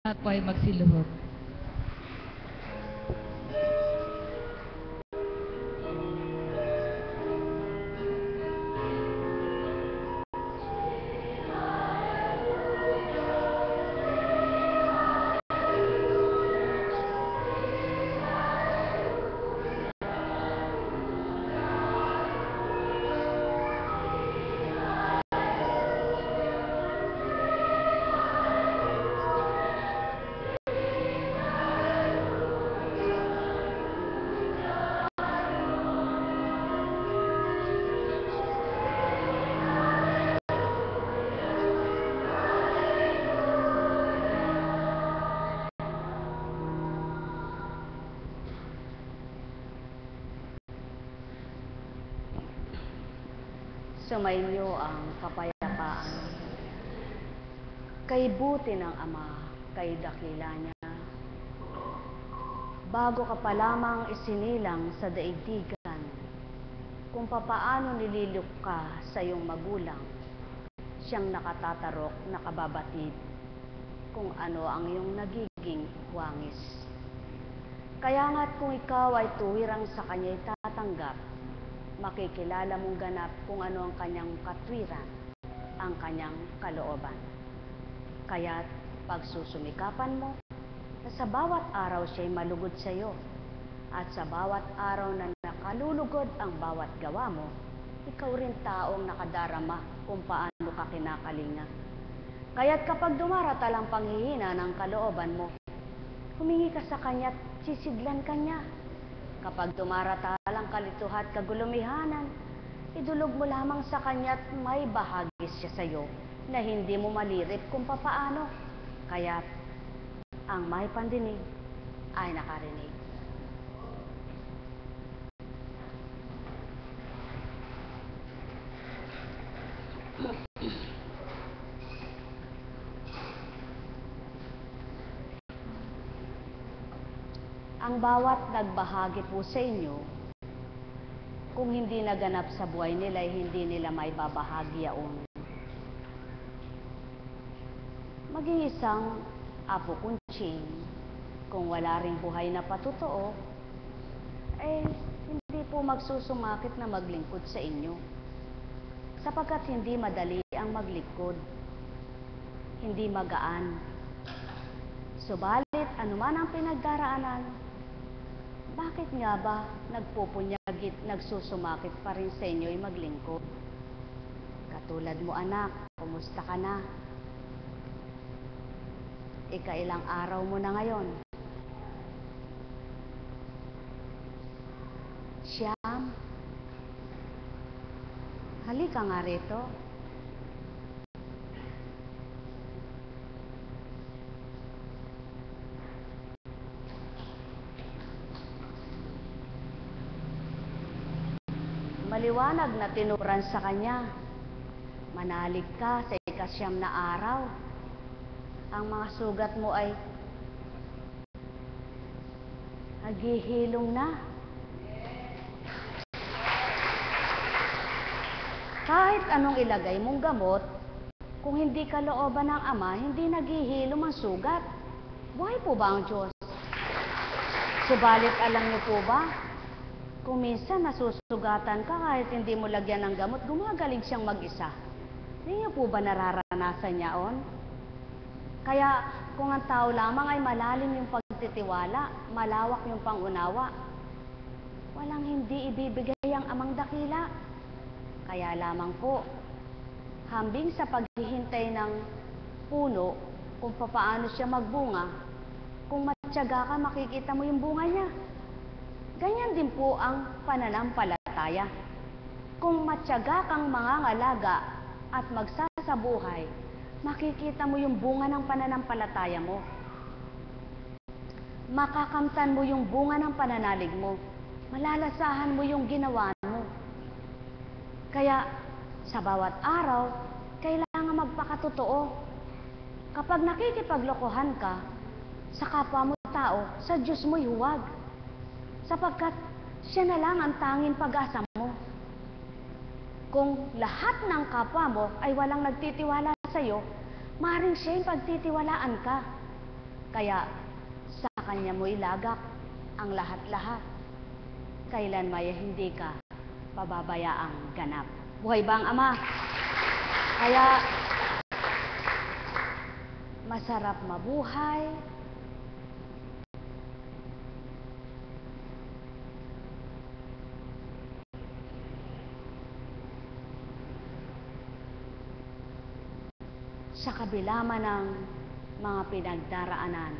At po ay magsiluhod. Sumainyo ang kapayapaan. Kay buti ng Ama, kay dakila niya. Bago ka pa lamang isinilang sa daigdigan, kung papaano nililok ka sa iyong magulang, siyang nakatatarok, nakababatid, kung ano ang iyong nagiging wangis. Kaya nga't kung ikaw ay tuwirang sa kanya'y tatanggap, makikilala mong ganap kung ano ang kanyang katwiran, ang kanyang kalooban. Kaya't pagsusumikapan mo na sa bawat araw siya'y malugod sa iyo, at sa bawat araw na nakalulugod ang bawat gawa mo, ikaw rin taong nakadarama kung paano ka kinakalinga. Kaya't kapag dumaratalang panghihina ng kalooban mo, humingi ka sa kanya't sisidlan kanya. Kapag dumaratalang kalituhan at kagulumihanan, idulog mo lamang sa kanya't may bahagi siya sa iyo na hindi mo malirip kung papaano. Kaya't ang may pandinig ay nakarinig. Ang bawat nagbahagi po sa inyo, kung hindi naganap sa buhay nila, hindi nila may babahagi yaon. Maging isang apo kunching, kung wala ring buhay na patotoo, hindi po magsusumakit na maglingkod sa inyo. Sapagkat hindi madali ang maglingkod, hindi magaan. Subalit, anuman ang pinagdaraanan, bakit nga ba nagpupunyagit, nagsusumakit pa rin sa inyo'y maglingkod? Katulad mo anak, kumusta ka na? Ikailang araw mo na ngayon? Siyam? Halika nga rito. Maliwanag na tinuran sa kanya, manalig ka sa ikasyam na araw. Ang mga sugat mo ay naghihilom na. Kahit anong ilagay mong gamot, kung hindi kalooban ng Ama, hindi naghihilom ang sugat. Buhay po ba ang Diyos? Subalit alam niyo po ba, kung minsan nasusugatan ka kahit hindi mo lagyan ng gamot, gumagaling siyang mag-isa. Hindi niyo po ba nararanasan niyaon? Kaya kung ang tao lamang ay malalim yung pagtitiwala, malawak yung pangunawa, walang hindi ibibigay ang Amang dakila. Kaya lamang po, hambing sa paghihintay ng puno kung papaano siya magbunga, kung matyaga ka, makikita mo yung bunga niya. Ganyan din po ang pananampalataya. Kung matyaga kang mangangalaga at magsasabuhay, makikita mo yung bunga ng pananampalataya mo. Makakamtan mo yung bunga ng pananalig mo. Malalasahan mo yung ginawa mo. Kaya sa bawat araw, kailangan magpakatotoo. Kapag nakikipaglokohan ka sa kapwa mo tao, sa Diyos mo'y huwag. Sapagkat siya na lang ang tanging pag-asa mo. Kung lahat ng kapwa mo ay walang nagtitiwala sa iyo, maaaring siya yung pagtitiwalaan ka. Kaya sa Kanya mo ilagak ang lahat-lahat. Kailan may hindi ka pababayaang ganap. Buhay ba ang Ama? Kaya masarap mabuhay, sa kabila man ng mga pinagdaraanan.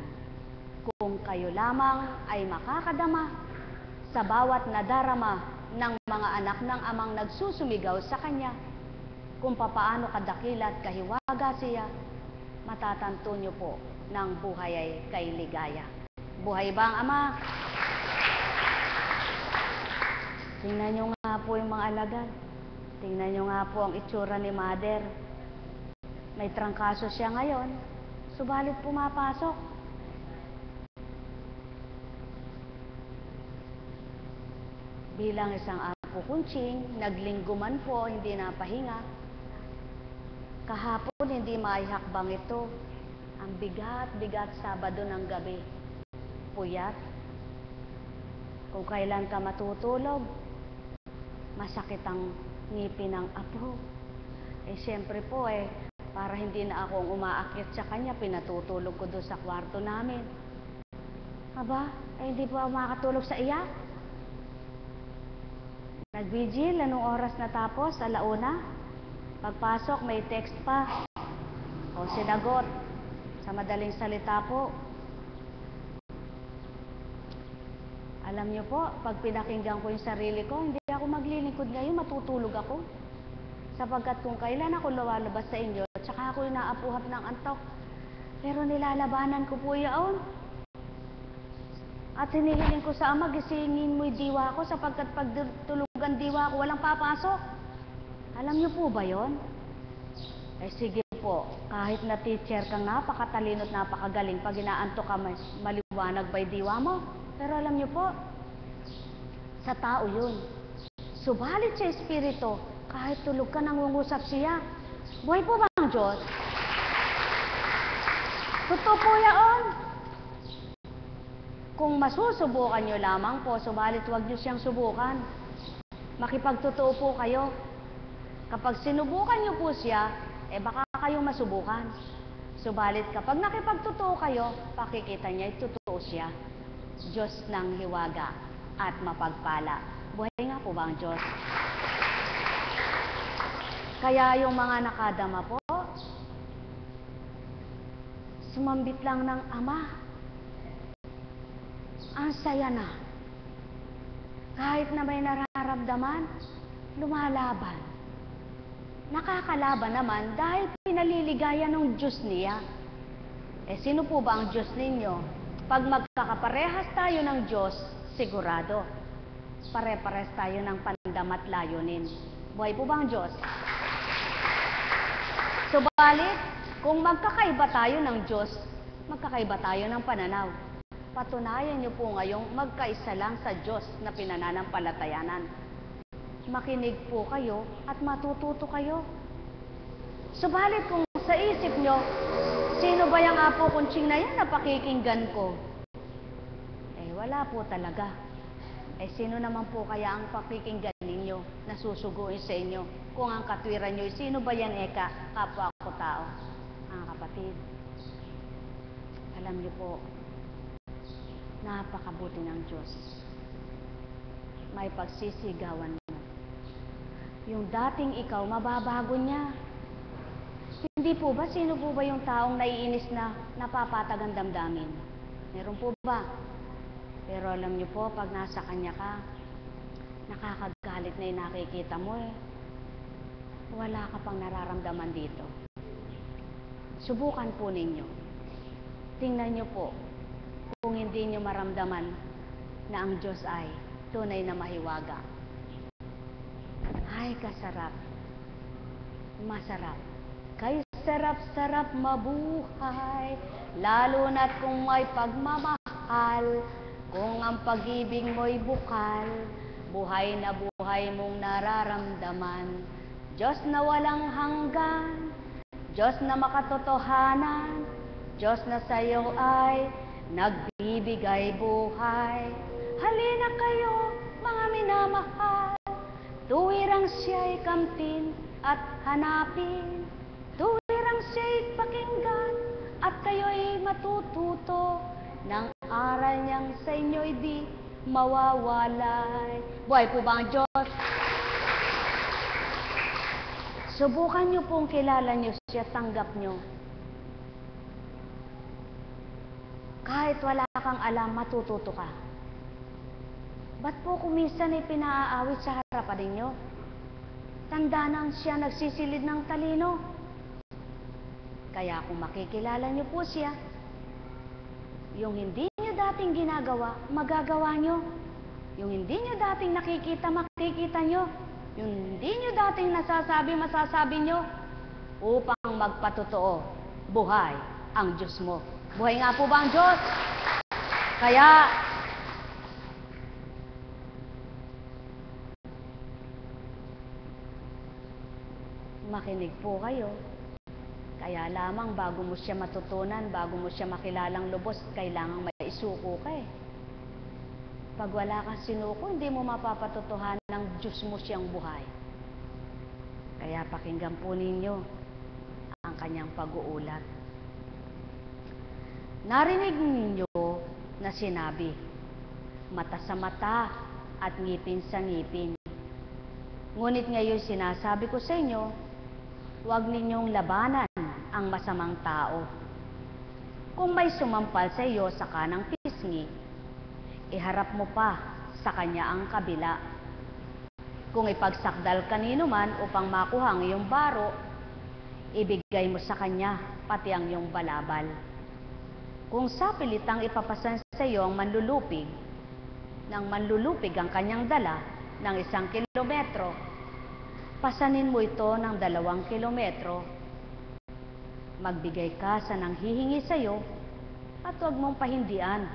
Kung kayo lamang ay makakadama sa bawat nadarama ng mga anak ng Amang nagsusumigaw sa Kanya, kung papaano kadakila at kahiwaga siya, matatanto niyo po ng buhay ay kay ligaya. Buhay ba ang Ama? Tingnan niyo nga po yung mga alagad. Tingnan niyo nga po ang itsura ni Mother. May trangkaso siya ngayon, subalit pumapasok. Bilang isang apo kunching, naglingguman po, hindi napahinga. Kahapon, hindi maihakbang ito. Ang bigat-bigat Sabado ng gabi. Puyat. Kung kailan ka matutulog, masakit ang ngipin ng apo. Siyempre po para hindi na akong umaakyat sa kanya, pinatutulog ko doon sa kwarto namin. Aba, hindi po ako makakatulog sa iyak. Nag-vigil, anong oras natapos? 1:00. Pagpasok, may text pa. O sinagot. Sa madaling salita po. Alam niyo po, pag pinakinggan ko yung sarili ko, hindi ako maglilingkod ngayon, matutulog ako. Sapagkat kung kailan ako lumalabas sa inyo, tsaka ako inaapuhap ng antok. Pero nilalabanan ko po yaon. At hinihiling ko sa Ama, gisingin mo'y diwa ko, sapagkat pag tulugan diwa ko, walang papasok. Alam niyo po ba yon? Sige po, kahit na teacher kang napakatalino at napakagaling, pag inaantok ka, maliwanag ba'y diwa mo? Pero alam niyo po, sa tao yun. Subalit sa Espiritu, kahit tulog ka, nangungusap siya. Buhay po ba ang Diyos? Totoo po yaon. Kung masusubukan nyo lamang po, subalit huwag nyo siyang subukan. Makipagtotoo po kayo. Kapag sinubukan nyo po siya, baka kayong masubukan. Subalit kapag nakipagtotoo kayo, pakikita niya, totoo siya. Diyos ng hiwaga at mapagpala. Buhay nga po ba ang Diyos? Kaya yung mga nakadama po, sumambit lang ng Ama. Ang saya na. Kahit na may nararamdaman, lumalaban. Nakakalaban naman dahil pinaliligaya ng Diyos niya. Sino po ba ang Diyos ninyo? Pag magkakaparehas tayo ng Diyos, sigurado, pare-pares tayo ng pandamat layunin. Buhay po ba ang Diyos? Subalit, kung magkakaiba tayo ng Diyos, magkakaiba tayo ng pananaw. Patunayan niyo po ngayong magkaisa lang sa Diyos na pinananampalatayanan. Makinig po kayo at matututo kayo. Subalit kung sa isip niyo, sino ba yung apo kunching na yan na pakikinggan ko? Wala po talaga. Sino naman po kaya ang pakikinggan ninyo na susuguin sa inyo? Kung ang katwiran nyo, sino ba yan kapwa ko tao? Mga kapatid, alam niyo po, napakabuti ng Diyos. May pagsisigawan mo. Yung dating ikaw, mababago niya. Hindi po ba, sino po ba yung taong naiinis na napapatag ang damdamin? Meron po ba? Pero alam niyo po, pag nasa Kanya ka, nakakagalit na yung nakikita mo Wala ka pang nararamdaman dito. Subukan po ninyo. Tingnan niyo po, kung hindi niyo maramdaman na ang Diyos ay tunay na mahiwaga. Ay, kasarap. Masarap. Kay sarap-sarap mabuhay, lalo na't kung may pagmamahal, kung ang pag-ibig mo'y bukal, buhay na buhay mong nararamdaman. Diyos na walang hanggan, Diyos na makatotohanan, Diyos na sa iyo ay nagbibigay buhay. Halina kayo, mga minamahal, tuwirang siya'y kamtin at hanapin. Tuwirang siya'y pakinggan at kayo'y matututo ng aral niyang sa inyo'y di mawawalay. Buhay po ba ang Diyos? Subukan niyo pong kilala niyo siya, tanggap niyo. Kahit wala kang alam, matututo ka. Ba't po kung minsan ay pinaaawit sa harapan ninyo? Tanda nang siya nagsisilid ng talino. Kaya kung makikilala niyo po siya, yung hindi niyo dating ginagawa, magagawa niyo. Yung hindi niyo dating nakikita, makikita niyo. Yung hindi niyo dating nasasabi, masasabi niyo. Upang magpatotoo, buhay ang Diyos mo. Buhay nga po ba ang Diyos? Kaya, makinig po kayo. Kaya lamang bago mo siya matutunan, bago mo siya makilalang lubos, kailangang may isuko ka eh. Pag wala kang sinuko, hindi mo mapapatotohanan ng Diyos mo siyang buhay. Kaya pakinggan po ninyo ang kanyang pag-uulat. Narinig ninyo na sinabi, mata sa mata at ngipin sa ngipin. Ngunit ngayon sinasabi ko sa inyo, huwag ninyong labanan ang masamang tao. Kung may sumampal sa iyo sa kanang pisngi, iharap mo pa sa kanya ang kabila. Kung ipagsakdal kanino man upang makuha ang iyong baro, ibigay mo sa kanya pati ang iyong balabal. Kung sapilitang ipapasan sa iyo ang manlulupig, nang manlulupig ang kanyang dala ng 1 kilometro, pasanin mo ito ng 2 kilometro. Magbigay ka sa nanghihingi sa iyo at huwag mong pahindian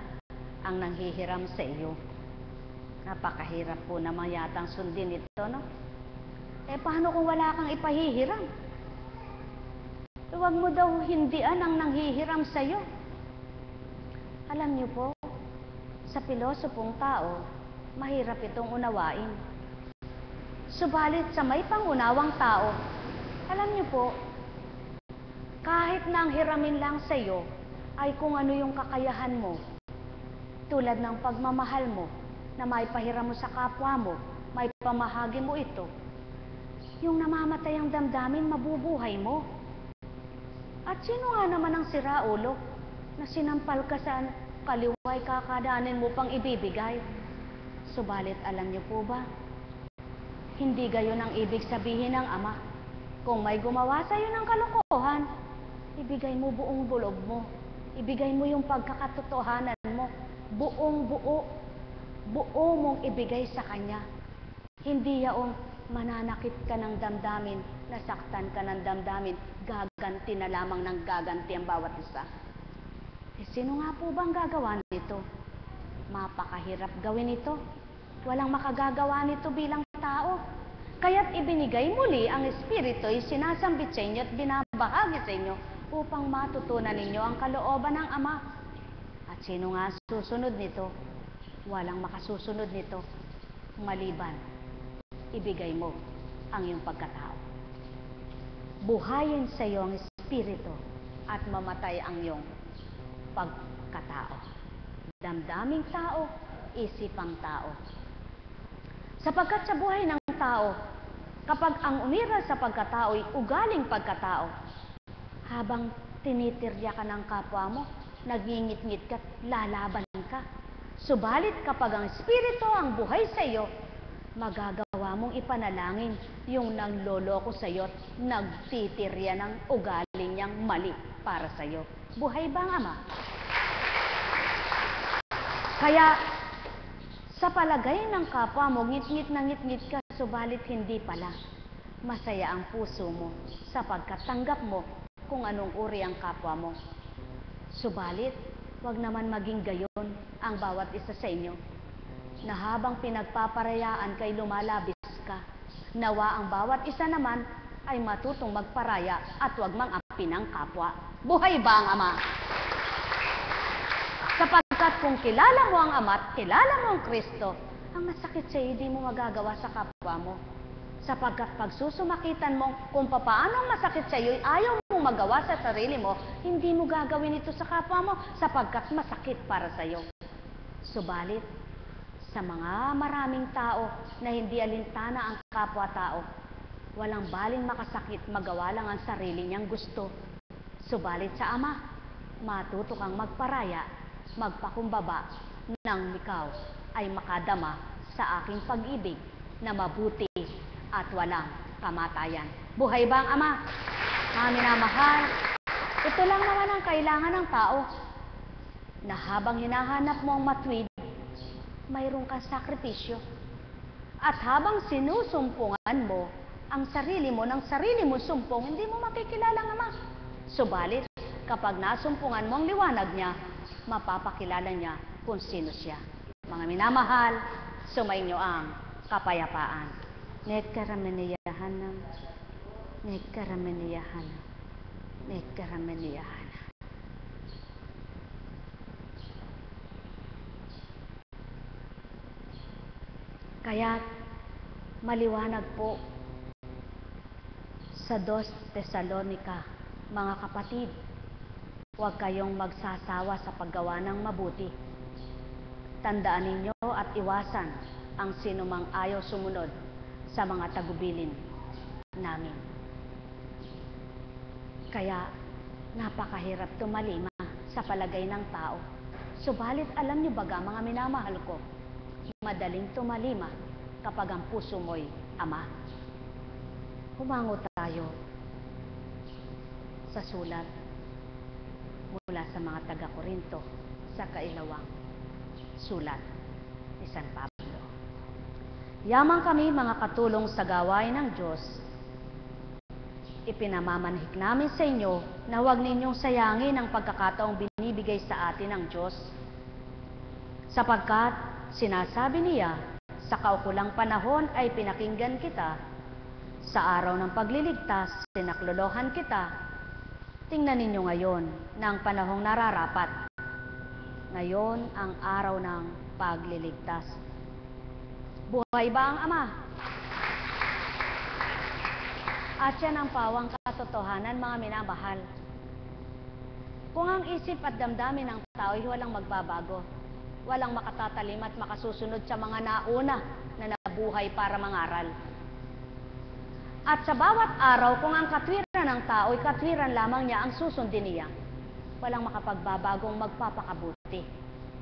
ang nanghihiram sa iyo. Napakahirap po naman yatang sundin ito, no? Eh, paano kung wala kang ipahihiram? Huwag mo daw hindian ang nanghihiram sa iyo. Alam niyo po, sa pilosopong tao, mahirap itong unawain. Subalit sa may pangunawang tao, alam niyo po, kahit na ang hiramin lang sa iyo ay kung ano yung kakayahan mo, tulad ng pagmamahal mo, na may pahiram mo sa kapwa mo, may pamahagi mo ito, yung namamatay ang damdamin, mabubuhay mo. At sino nga naman ang siraulo na sinampal ka sa kaliway, kakadaanin mo pang ibibigay? Subalit alam niyo po ba, hindi gayon ang ibig sabihin ng Ama. Kung may gumawa sa iyo ng kalokohan, ibigay mo buong bulob mo. Ibigay mo yung pagkakatotohanan mo. Buong buo mong ibigay sa Kanya. Hindi yaong mananakit ka ng damdamin, nasaktan ka ng damdamin, gaganti na lamang ng gaganti ang bawat isa. Eh, sino nga po bang gagawa nito? Mapakahirap gawin ito. Walang makagagawa nito bilang tao. Kaya't ibinigay muli ang Espiritu ay sinasambit sa inyo at binabahagi sa inyo upang matutunan ninyo ang kalooban ng Ama. At sino nga susunod nito? Walang makasusunod nito maliban ibigay mo ang iyong pagkatao. Buhayin sa iyo ang Espiritu at mamatay ang iyong pagkatao. Damdaming tao, isipang tao. Sapagkat sa buhay ng tao, kapag ang umira sa pagkatao ay ugaling pagkatao, habang tinitirya ka ng kapwa mo, nagingit-ngit ka, lalaban ka. Subalit kapag ang Espiritu ang buhay sa iyo, magagawa mong ipanalangin yung nanloloko sa iyo at nagtitirya ng ugali niyang mali para sa iyo. Buhay ba ang Ama? Kaya, sa palagay ng kapwa mo, ngit-ngit na ngit-ngit ka, subalit hindi pala. Masaya ang puso mo sapagkat tanggap mo kung anong uri ang kapwa mo. Subalit, wag naman maging gayon ang bawat isa sa inyo, na habang pinagpaparayaan kay lumalabis ka, nawa ang bawat isa naman ay matutong magparaya at wag mang kaharapin ng kapwa. Buhay ba ang Ama? Sapagkat kung kilala mo ang Ama at kilala mo ang Kristo, ang masakit sa iyo, hindi mo magagawa sa kapwa mo. Sapagkat pag susumakitan mo kung paano ang masakit sa iyo, ayaw mong magawa sa sarili mo, hindi mo gagawin ito sa kapwa mo sapagkat masakit para sa iyo. Subalit, sa mga maraming tao na hindi alintana ang kapwa-tao, walang baling makasakit, magawa lang ang sarili niyang gusto. Subalit sa Ama, matuto kang magparaya, magpakumbaba, nang ikaw ay makadama sa aking pag-ibig na mabuti at walang kamatayan. Buhay ba ang Ama? Mga minamahal, ito lang naman ang kailangan ng tao, na habang hinahanap mo ang matuwid, mayroon kang sakripisyo. At habang sinusumpungan mo ang sarili mo ng sarili mo sumpong, hindi mo makikilala ang Ama. Subalit, kapag nasumpungan mo ang liwanag niya, mapapakilala niya kung sino siya. Mga minamahal, sumainyo ang kapayapaan. Nekkarameniyahanam, nekkarameniyahanam, nekkarameniyahanam. Kaya't maliwanag po sa 2 Tesalonica, mga kapatid, huwag kayong magsasawa sa paggawa ng mabuti. Tandaan ninyo at iwasan ang sinumang ayaw sumunod sa mga tagubilin namin. Kaya napakahirap tumalima sa palagay ng tao. Subalit alam niyo baga, mga minamahal ko, madaling tumalima kapag ang puso mo'y Ama. Humango tayo sa sulat mula sa mga taga-Korinto, sa kailawang sulat ni San Pablo. Yamang kami, mga katulong sa gawain ng Diyos, ipinamamanhik namin sa inyo na huwag ninyong sayangin ang pagkakataong binibigay sa atin ng Diyos. Sapagkat sinasabi niya, sa kaukulang panahon ay pinakinggan kita, sa araw ng pagliligtas, sinaklolohan kita. Tingnan ninyo ngayon na ang panahong nararapat. Ngayon ang araw ng pagliligtas. Buhay ba ang Ama? At yan ang pawang katotohanan, mga minamahal. Kung ang isip at damdamin ng tao ay walang magbabago, walang makatatalim at makasusunod sa mga nauna na nabuhay para mangaral. At sa bawat araw, kung ang katwiran ng tao ay katwiran lamang niya ang susundin niya, walang makapagbabagong magpapakabuti,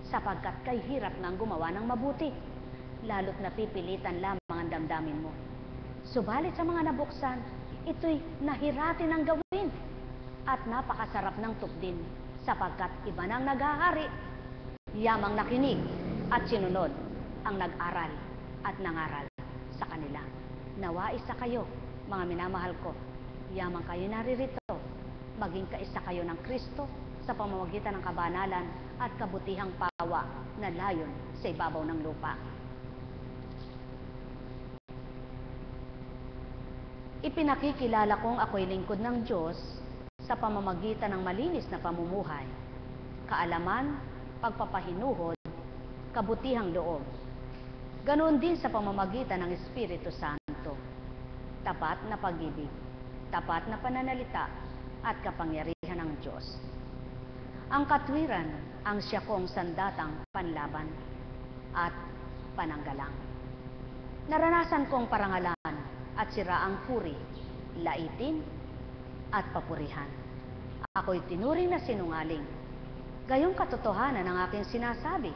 sapagkat kay hirap nang gumawa ng mabuti, lalo't napipilitan lamang ang damdamin mo. Subalit sa mga nabuksan, ito'y nahiratin ang gawin at napakasarap ng tupdin, sapagkat iba nang naghahari, yamang nakinig at sinunod ang nag-aral at nangaral sa kanila. Nawa isa kayo, mga minamahal ko, yamang kayo naririto, maging kaisa kayo ng Kristo sa pamamagitan ng kabanalan at kabutihang pawa na layon sa ibabaw ng lupa. Ipinakikilala kong ako'y lingkod ng Diyos sa pamamagitan ng malinis na pamumuhay, kaalaman, pagpapahinuhod, kabutihang loob. Ganoon din sa pamamagitan ng Espiritu Santo, tapat na pag-ibig, tapat na pananalita, at kapangyarihan ng Diyos. Ang katwiran ang siya kong sandatang panlaban at pananggalang. Naranasan kong parangalan at siraang puri, laitin at papurihan. Ako'y tinuring na sinungaling. Gayong katotohanan ang aking sinasabi.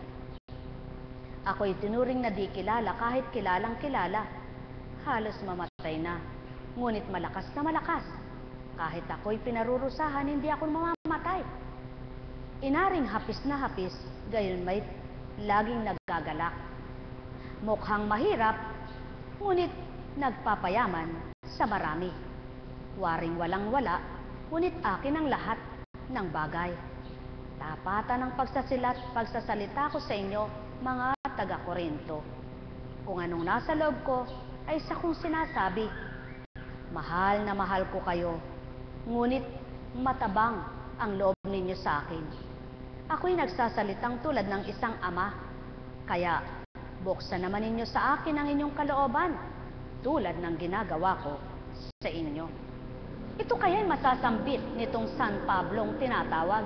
Ako'y tinuring na di kilala kahit kilalang kilala. Halos mamatay na, ngunit malakas na malakas. Kahit ako'y pinarurusahan, hindi ako mamamatay. Inaring hapis na hapis, gayon may laging nagkagalak. Mukhang mahirap, ngunit nagpapayaman sa marami. Waring walang-wala, ngunit akin ang lahat ng bagay. Tapatan ng pagsasalita ko sa inyo, mga taga-Korinto. Kung anong nasa loob ko, ay sa kong sinasabi. Mahal na mahal ko kayo, ngunit Matabang ang loob ninyo sa akin. Ako'y nagsasalitang tulad ng isang ama. Kaya buksan naman ninyo sa akin ang inyong kalooban, tulad ng ginagawa ko sa inyo. Ito kaya'y masasambit nitong San Pablong tinatawag.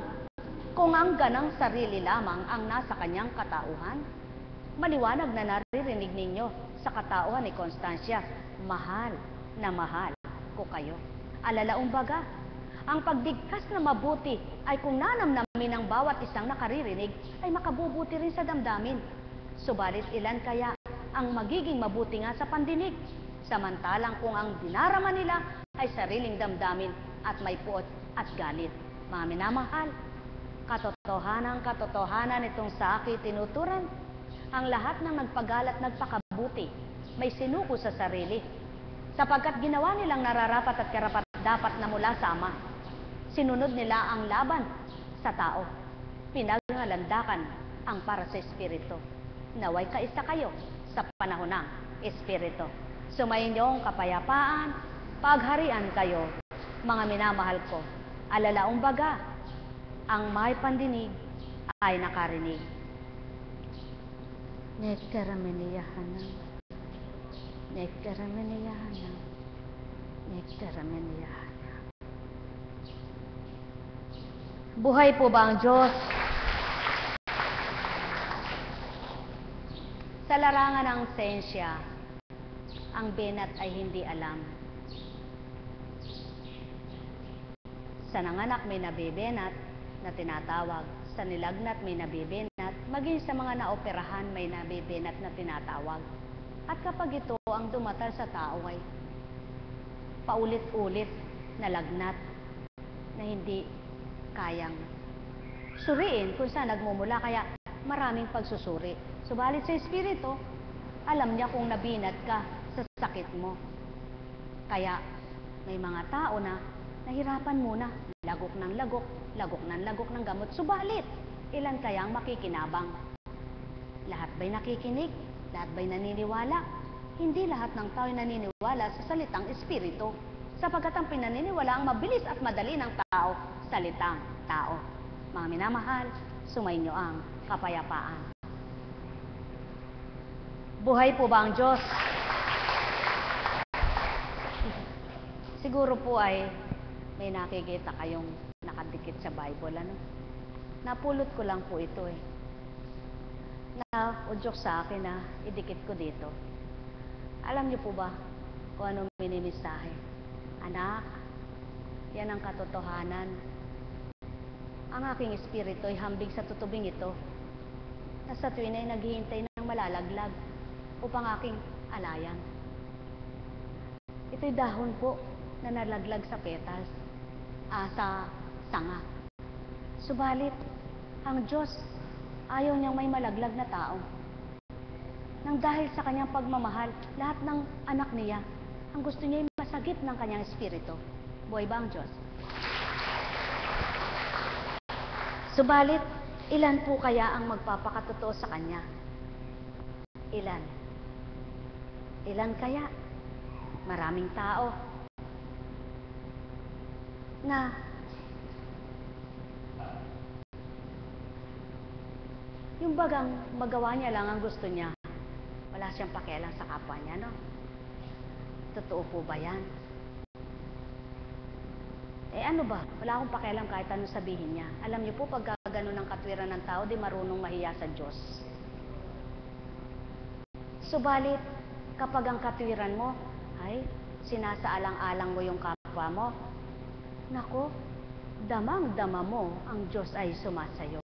Kung ang ganang sarili lamang ang nasa kanyang katauhan, maliwanag na naririnig ninyo sa katauhan ni Constancia, mahal na mahal ko kayo. Alalaong baga, ang pagbigkas na mabuti ay kung nanamnamin ng bawat isang nakaririnig ay makabubuti rin sa damdamin. Subalit ilan kaya ang magiging mabuti nga sa pandinig, samantalang kung ang dinarama nila ay sariling damdamin at may puot at galit. Mga minamahal, katotohanan itong sa akin tinuturan, ang lahat ng nagpagalat nagpakabuti may sinuko sa sarili, sapagkat ginawa nilang nararapat at karapat-dapat na mula sa Ama. Sinunod nila ang laban sa tao. Pinaghalandakan ang para sa Espiritu. Naway kaisa kayo sa panahon ng Espiritu. Sumayinyong kapayapaan, pagharian kayo, mga minamahal ko. Alalaong baga, ang may pandinig ay nakarinig. Nektarameniyahanam, nektarameniyahanam, nektarameniyahanam. Buhay po ba ang Diyos? Sa larangan ng siyensya, ang binat ay hindi alam. Sa nanganak may nabibenat na tinatawag, sa nilagnat may nabibenat, maging sa mga naoperahan may nabibenat na tinatawag. At kapag ito ang dumatal sa tao ay paulit-ulit na lagnat na hindi kayang suriin kung saan nagmumula, kaya maraming pagsusuri. Subalit sa Espiritu, alam niya kung nabinat ka sa sakit mo. Kaya may mga tao na nahirapan muna, lagok ng lagok ng gamot. Subalit, ilan kaya ang makikinabang? Lahat ba'y nakikinig? Lahat ba'y naniniwala? Hindi lahat ng tao ay naniniwala sa salitang Espiritu, sapagkat ang pinaniniwala ang mabilis at madali ng tao, salitang tao. Mga minamahal, sumainyo ang kapayapaan. Buhay po ba ang Diyos? Siguro po ay may nakikita kayong nakadikit sa Bible, ano? Napulot ko lang po ito eh. Na-udyok sa akin na idikit ko dito. Alam niyo po ba kung anong minimisahe? Anak, yan ang katotohanan. Ang aking espiritu ay hambing sa tutubing ito, na sa tuwin ay naghihintay ng malalaglag upang aking alayan. Ito'y dahon po na nalaglag sa petals, sa sanga. Subalit, ang Diyos ayaw niyang may malaglag na tao. Nang dahil sa kanyang pagmamahal, lahat ng anak niya, ang gusto niya ay masagip ng kanyang espiritu. Buhay ba ang Diyos? Subalit, ilan po kaya ang magpapakatotoo sa Kanya? Ilan? Ilan kaya? Maraming tao na yung bagang magawa niya lang ang gusto niya. Wala siyang pakialam sa kapwa niya, no? Totoo po ba yan? Ano ba? Wala akong pakialam kahit anong sabihin niya. Alam niyo po, pagka ganun ang katwiran ng tao, di marunong mahiya sa Diyos. Subalit, kapag ang katwiran mo, ay, sinasaalang-alang mo yung kapwa mo, nako, damang-dama mo ang Diyos ay sumasayo.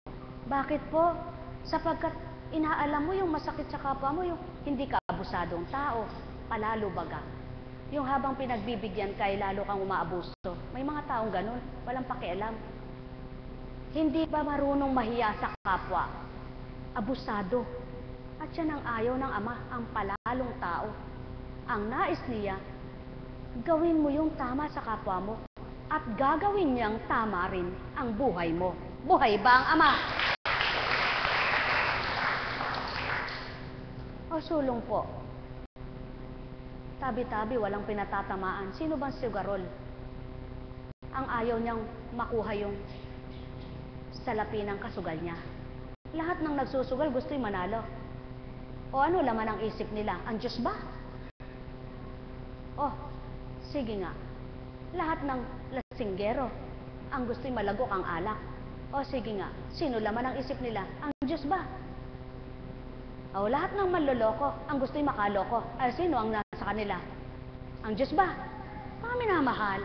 Bakit po? Sapagkat inaalam mo yung masakit sa kapwa mo, yung hindi ka abusadong tao, palalo baga. Yung habang pinagbibigyan ka, lalo kang umaabuso. May mga taong ganun, walang pakialam. Hindi ba marunong mahiya sa kapwa? Abusado. At yan ang ayaw ng Ama, ang palalong tao. Ang nais niya, gawin mo yung tama sa kapwa mo at gagawin niyang tama rin ang buhay mo. Buhay ba ang Ama? O sulong po? Tabi-tabi, walang pinatatamaan. Sino bang sugarol? ang ayaw niyang makuha yung salapi ng kasugal niya. Lahat ng nagsusugal gusto'y manalo. O ano laman ang isip nila? Ang Diyos ba? Oh, sige nga. Lahat ng lasinggero, ang gusto'y malagok ang alak. O sige nga, sino laman ang isip nila? Ang Diyos ba? O lahat ng manloloko, ang gusto'y makaloko. Ay sino ang nasa kanila? Ang Diyos ba? Mga minamahal,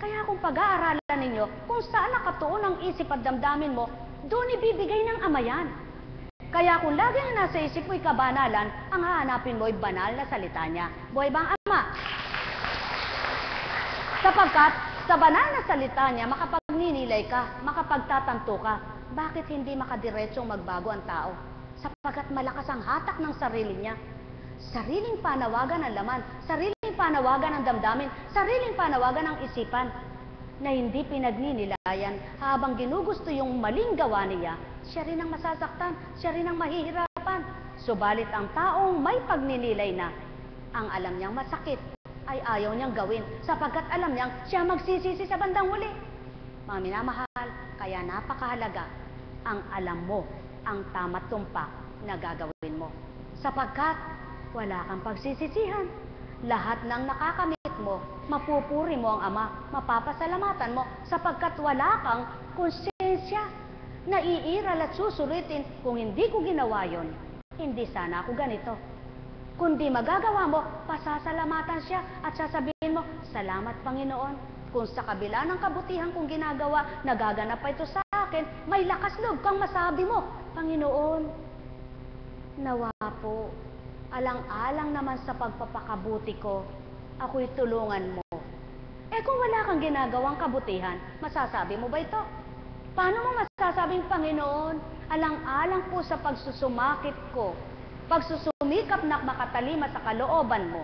kaya kung pag-aaralan ninyo kung saan nakatuon ang isip at damdamin mo, doon ibibigay ng Ama yan. Kaya kung lagi ang nasa isip mo'y kabanalan, ang hahanapin mo'y banal na salita niya. Buhay ba ang Ama? Sapagkat sa banal na salita niya, makapagninilay ka, makapagtatanto ka, bakit hindi makadiretsong magbago ang tao? Sapagkat malakas ang hatak ng sarili niya. Sariling panawagan ng laman, sariling panawagan ng damdamin, sariling panawagan ng isipan na hindi pinagninilayan habang ginugusto yung maling gawa niya, siya rin ang masasaktan, siya rin ang mahihirapan. Subalit ang taong may pagninilay na, ang alam niyang masakit ay ayaw niyang gawin sapagkat alam niyang siya magsisisi sa bandang huli. Mga minamahal, kaya napakahalaga ang alam mo ang tama't tumpak na gagawin mo. Sapagkat wala kang pagsisisihan. Lahat ng nakakamit mo, mapupuri mo ang Ama, mapapasalamatan mo sapagkat wala kang konsensya na iiral at susuritin kung hindi ko ginawa yon, hindi sana ako ganito. Kundi magagawa mo, pasasalamatan siya at sasabihin mo, salamat Panginoon. Kung sa kabila ng kabutihan kong ginagawa, nagaganap pa ito sa akin, may lakas loob kang masabi mo, Panginoon, nawa po, alang-alang naman sa pagpapakabuti ko, ako'y tulungan mo. Eh kung wala kang ginagawang kabutihan, masasabi mo ba ito? Paano mo masasabing, Panginoon, alang-alang po sa pagsusumakit ko, pagsusumikap na makatalima sa kalooban mo,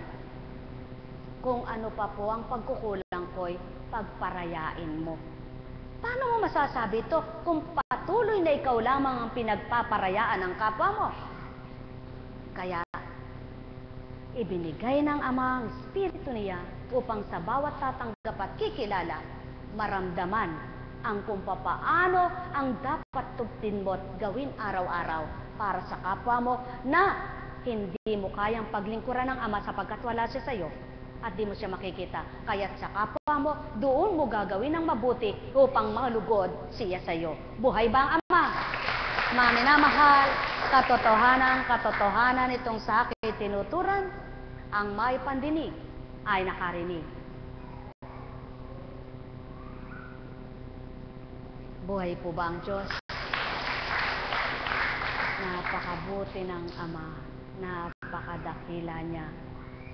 kung ano pa po ang pagkukulang ko'y pagparayain mo. Paano mo masasabi ito kung patuloy na ikaw lamang ang pinagpaparayaan ng kapwa mo? Kaya, ibinigay ng Ama ang Espiritu niya upang sa bawat tatanggap at kikilala, maramdaman ang kung papaano ang dapat tugtin mo at gawin araw-araw para sa kapwa mo na hindi mo kayang paglingkuran ng Ama sapagkat wala siya sa iyo at di mo siya makikita. Kaya't sa kapwa mo, doon mo gagawin ng mabuti upang malugod siya sa iyo. Buhay ba ang Ama? Mga minamahal, katotohanan itong sa akin tinuturan, ang may pandinig ay nakarinig. Buhay po ba ang Diyos? Napakabuti ng Ama, napakadakila niya.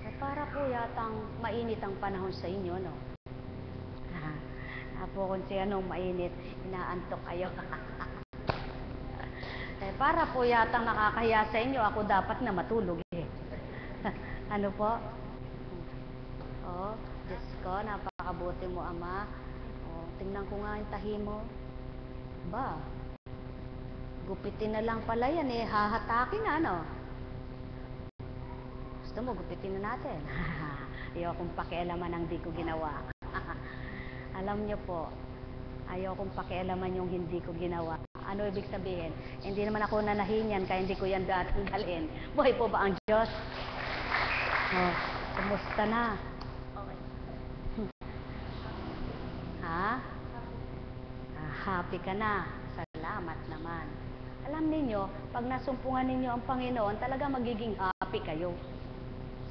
Eh, para po yatang mainit ang panahon sa inyo, no? Apo kung siya nung mainit, inaantok kayo. Eh, para po yatang nakakahiya sa inyo, ako dapat na matulog eh. Ano po? Oh, Diyos ko, napakabuti mo, Ama. Oh, tingnan ko nga yung tahi mo. Ba, gupitin na lang pala yan eh, hahatakin na, ano? Gusto mo, gupitin na natin. Ayaw kong pakialaman ang di ko ginawa. Alam niyo po, ayaw kong pakialaman yung hindi ko ginawa. Ano ibig sabihin? Hindi naman ako nanahinyan, kaya hindi ko yan datanggalin. Buhay po ba ang Diyos? Oh, kumusta na? Okay. Ha? Happy ka na. Salamat naman. Alam ninyo, pag nasumpungan ninyo ang Panginoon, talaga magiging happy kayo.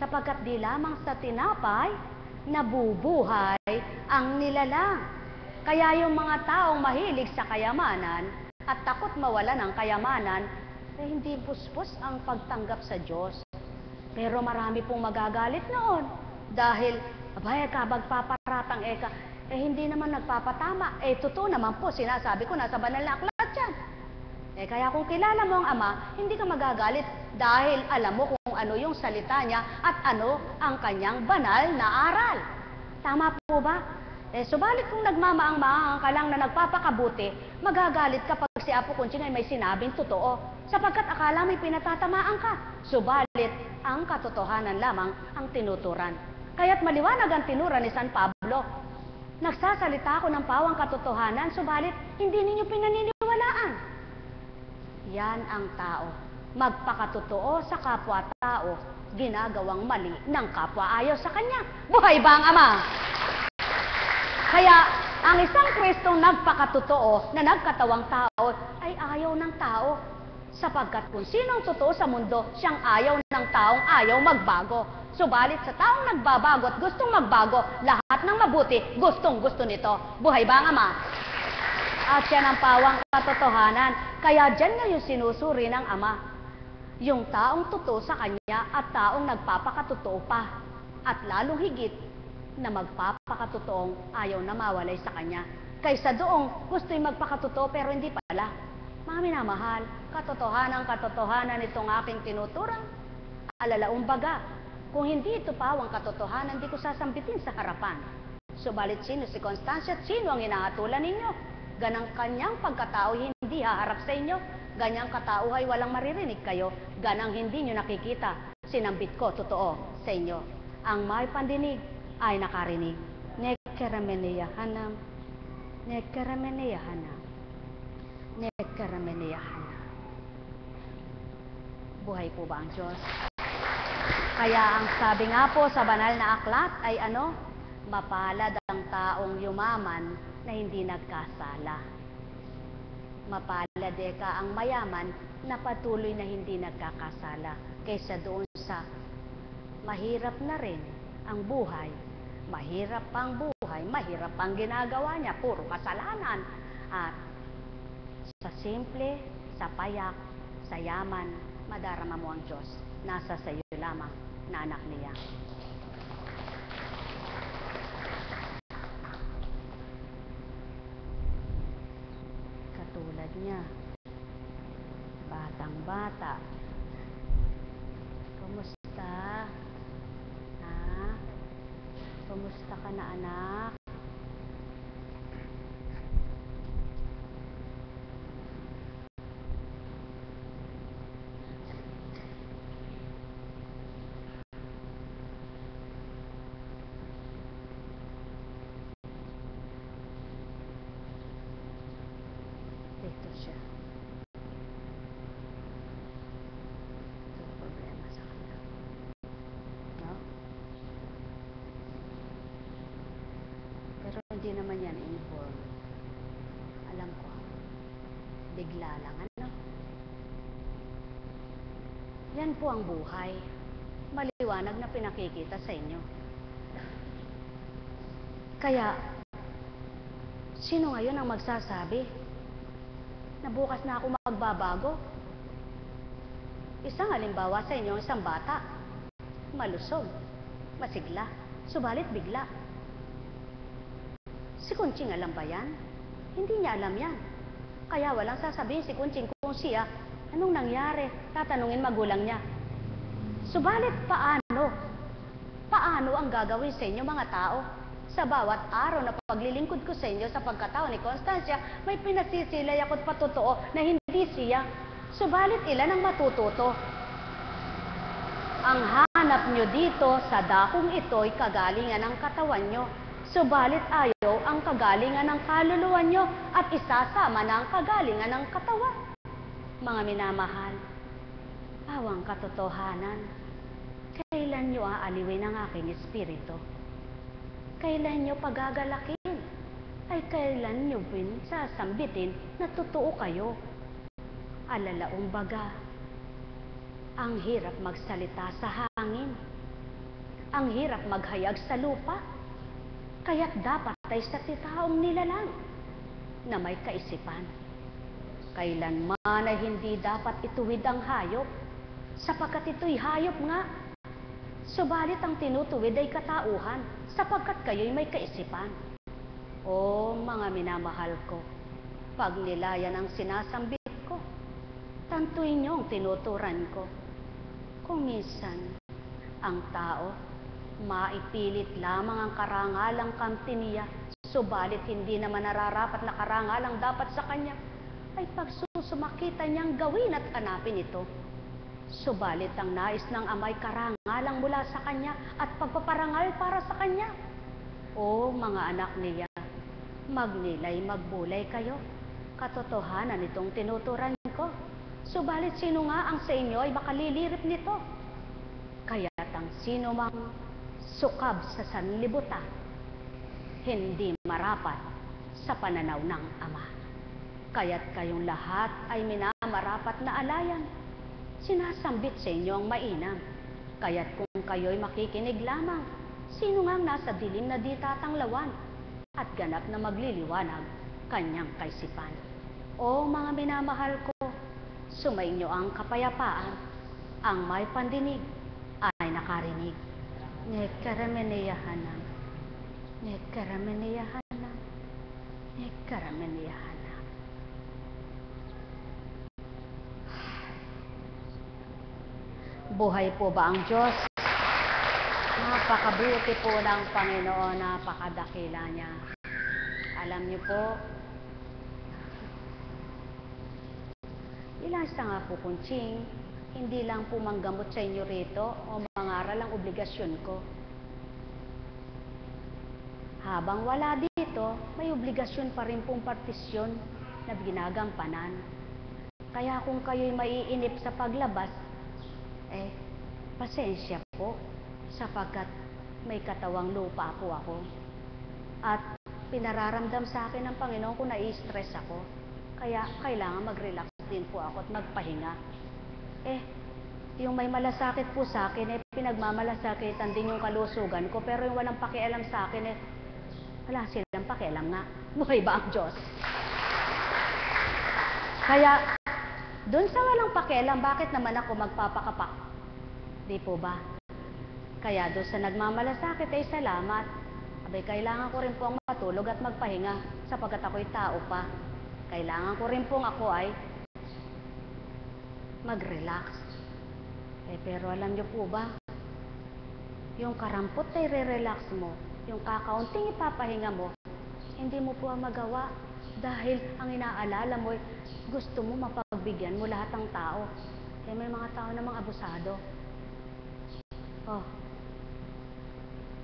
Sapagkat di lamang sa tinapay, nabubuhay ang nilalang. Kaya yung mga taong mahilig sa kayamanan at takot mawala ng kayamanan, eh hindi puspos ang pagtanggap sa Diyos. Pero marami pong magagalit noon. Dahil, abay ka, magpaparatang eka, eh hindi naman nagpapatama. Eh totoo naman po, sinasabi ko, nasa banal na aklat yan. Eh kaya kung kilala mo ang Ama, hindi ka magagalit dahil alam mo kung ano yung salita niya at ano ang kanyang banal na aral. Tama po ba? Eh subalit kung nagmamaang-maang ka lang na nagpapakabuti, magagalit kapag si Apo Kunching ay may sinabing totoo, sapagkat akala may pinatatamaan ka. Subalit, ang katotohanan lamang ang tinuturan. Kaya't maliwanag ang tinura ni San Pablo. Nagsasalita ako ng pawang katotohanan, subalit hindi ninyo pinaniniwalaan. Yan ang tao. Magpakatotoo sa kapwa-tao, ginagawang mali ng kapwa-ayaw sa kanya. Buhay ba ang Ama? Kaya, ang isang Kristong nagpakatotoo na nagkatawang tao ay ayaw ng tao. Sapagkat kung sinong totoo sa mundo, siyang ayaw ng taong ayaw magbago. Subalit sa taong nagbabago at gustong magbago, lahat ng mabuti, gustong-gusto nito. Buhay ba ang Ama? At yan ang pawang katotohanan. Kaya dyan niya yung sinusuri ng Ama. Yung taong totoo sa Kanya at taong nagpapakatotoo pa. At lalong higit na magpapakatotoong ayaw na mawalay sa Kanya. Kaysa doong gusto'y magpakatotoo pero hindi pala. Mga minamahal, katotohanan itong aking tinuturang. Alalaong baga, kung hindi ito pawang katotohanan, hindi ko sasambitin sa harapan. Subalit sino si Constancia at sino ang hinahatulan ninyo? Ganang kanyang pagkatao hindi haharap sa inyo. Ganyang katao ay walang maririnig kayo. Ganang hindi nyo nakikita. Sinambit ko, totoo sa inyo. Ang may pandinig ay nakarinig. Nekerameneyahanam. Nekerameneyahanam. Nekerameneyahanam. Buhay po ba ang Diyos? Kaya ang sabi nga po sa banal na aklat ay ano? Mapalad ang taong yumaman na hindi nagkasala. Mapalad ka ang mayaman na patuloy na hindi nagkakasala. Kaysa doon sa mahirap na rin ang buhay. Mahirap pang buhay, mahirap pang ginagawa niya, puro kasalanan. At sa simple, sa payak, sa yaman, madarama mo ang Diyos. Nasa sa iyo lamang na anak niya. Katulad niya, batang-bata. Kumusta? Ha? Kumusta ka na, anak? Dito siya. Ito ang problema sa kanya. No? Pero hindi naman yan inform. Alam ko. Bigla lang, ano? Yan po ang buhay. Maliwanag na pinakikita sa inyo. Kaya, sino ngayon ang magsasabi na bukas na ako magbabago? Isang halimbawa sa inyo, isang bata, malusog, masigla, subalit bigla. Si Kunching alam ba yan? Hindi niya alam yan. Kaya walang sasabihin si Kunching kung siya, anong nangyari? Tatanungin magulang niya. Subalit paano? Paano ang gagawin sa inyo mga tao? Sa bawat araw na paglilingkod ko sa inyo sa pagkatao ni Constancia, may pinasisilay ako't patotoo na hindi siya. Subalit ilan ang matututo? Ang hanap nyo dito sa dakong ito'y kagalingan ng katawan nyo. Subalit ayaw ang kagalingan ng kaluluwa nyo at isasama na ang kagalingan ng katawan. Mga minamahal, pawang katotohanan, kailan nyo aaliwin ang aking espiritu? Kailan nyo pagagalakin? Ay kailan nyo sasambitin na totoo kayo? Alalaong baga, ang hirap magsalita sa hangin. Ang hirap maghayag sa lupa. Kaya't dapat ay sa taong nilalang na may kaisipan. Kailanman ay hindi dapat ituwid ang hayop, sapagkat ito'y hayop nga. Subalit ang tinutuwid ay katauhan, sapagkat kayo'y may kaisipan. O mga minamahal ko, pag nilayan ang sinasambit ko, tantuin niyo ang tinuturan ko. Kung minsan, ang tao, maipilit lamang ang karangalang kamti niya, subalit hindi naman nararapat na karangalang dapat sa kanya, ay pagsusumakita niyang gawin at hanapin ito. Subalit ang nais ng amay karangalang mula sa kanya at pagpaparangal para sa kanya. O mga anak niya, magnilay, magbulay kayo. Katotohanan itong tinuturan ko. Subalit sino nga ang sa inyo ay makalilirip nito? Kaya't ang sino mang sukab sa sanlibutan, hindi marapat sa pananaw ng Ama. Kaya't kayong lahat ay minamarapat na alayan. Sinasambit sa inyo ang mainam. Kaya't kung kayo'y makikinig lamang, sino ngang nasa dilim na di tatanglawan at ganap na magliliwanag kanyang kaisipan. O mga minamahal ko, sumainyo ang kapayapaan. Ang may pandinig ay nakarinig. Nekarameniyahanam, nekarameniyahanam, nekarameniyahanam. Buhay po ba ang Diyos? Napakabuti po ng Panginoon, napakadakila niya. Alam niyo po, ilang sa nga po kunching, hindi lang po manggamot sa inyo rito o mangaral ang obligasyon ko. Habang wala dito, may obligasyon pa rin pong partisyon na ginagampanan. Kaya kung kayo'y maiinip sa paglabas, pasensya po, sapagkat may katawang lupa po ako. At pinararamdam sa akin ng Panginoon kung nai-stress ako. Kaya kailangan mag-relax din po ako at magpahinga. Yung may malasakit po sa akin, pinagmamalasakitan din yung kalusugan ko. Pero yung walang pakialam sa akin, wala silang pakialam nga. Buhay ba ang Diyos? Kaya, doon sa walang pakialam, bakit naman ako magpapakapak? Di po ba? Kaya doon sa nagmamalasakit ay salamat. Abay, kailangan ko rin po ang matulog at magpahinga sapagkat ako'y tao pa. Kailangan ko rin pong ako ay mag-relax. Pero alam niyo po ba, yung karampot ay re-relax mo, yung kakaunting ipapahinga mo, hindi mo po magawa dahil ang inaalala mo, gusto mo mapagbigyan mo lahat ng tao. May mga tao namang abusado.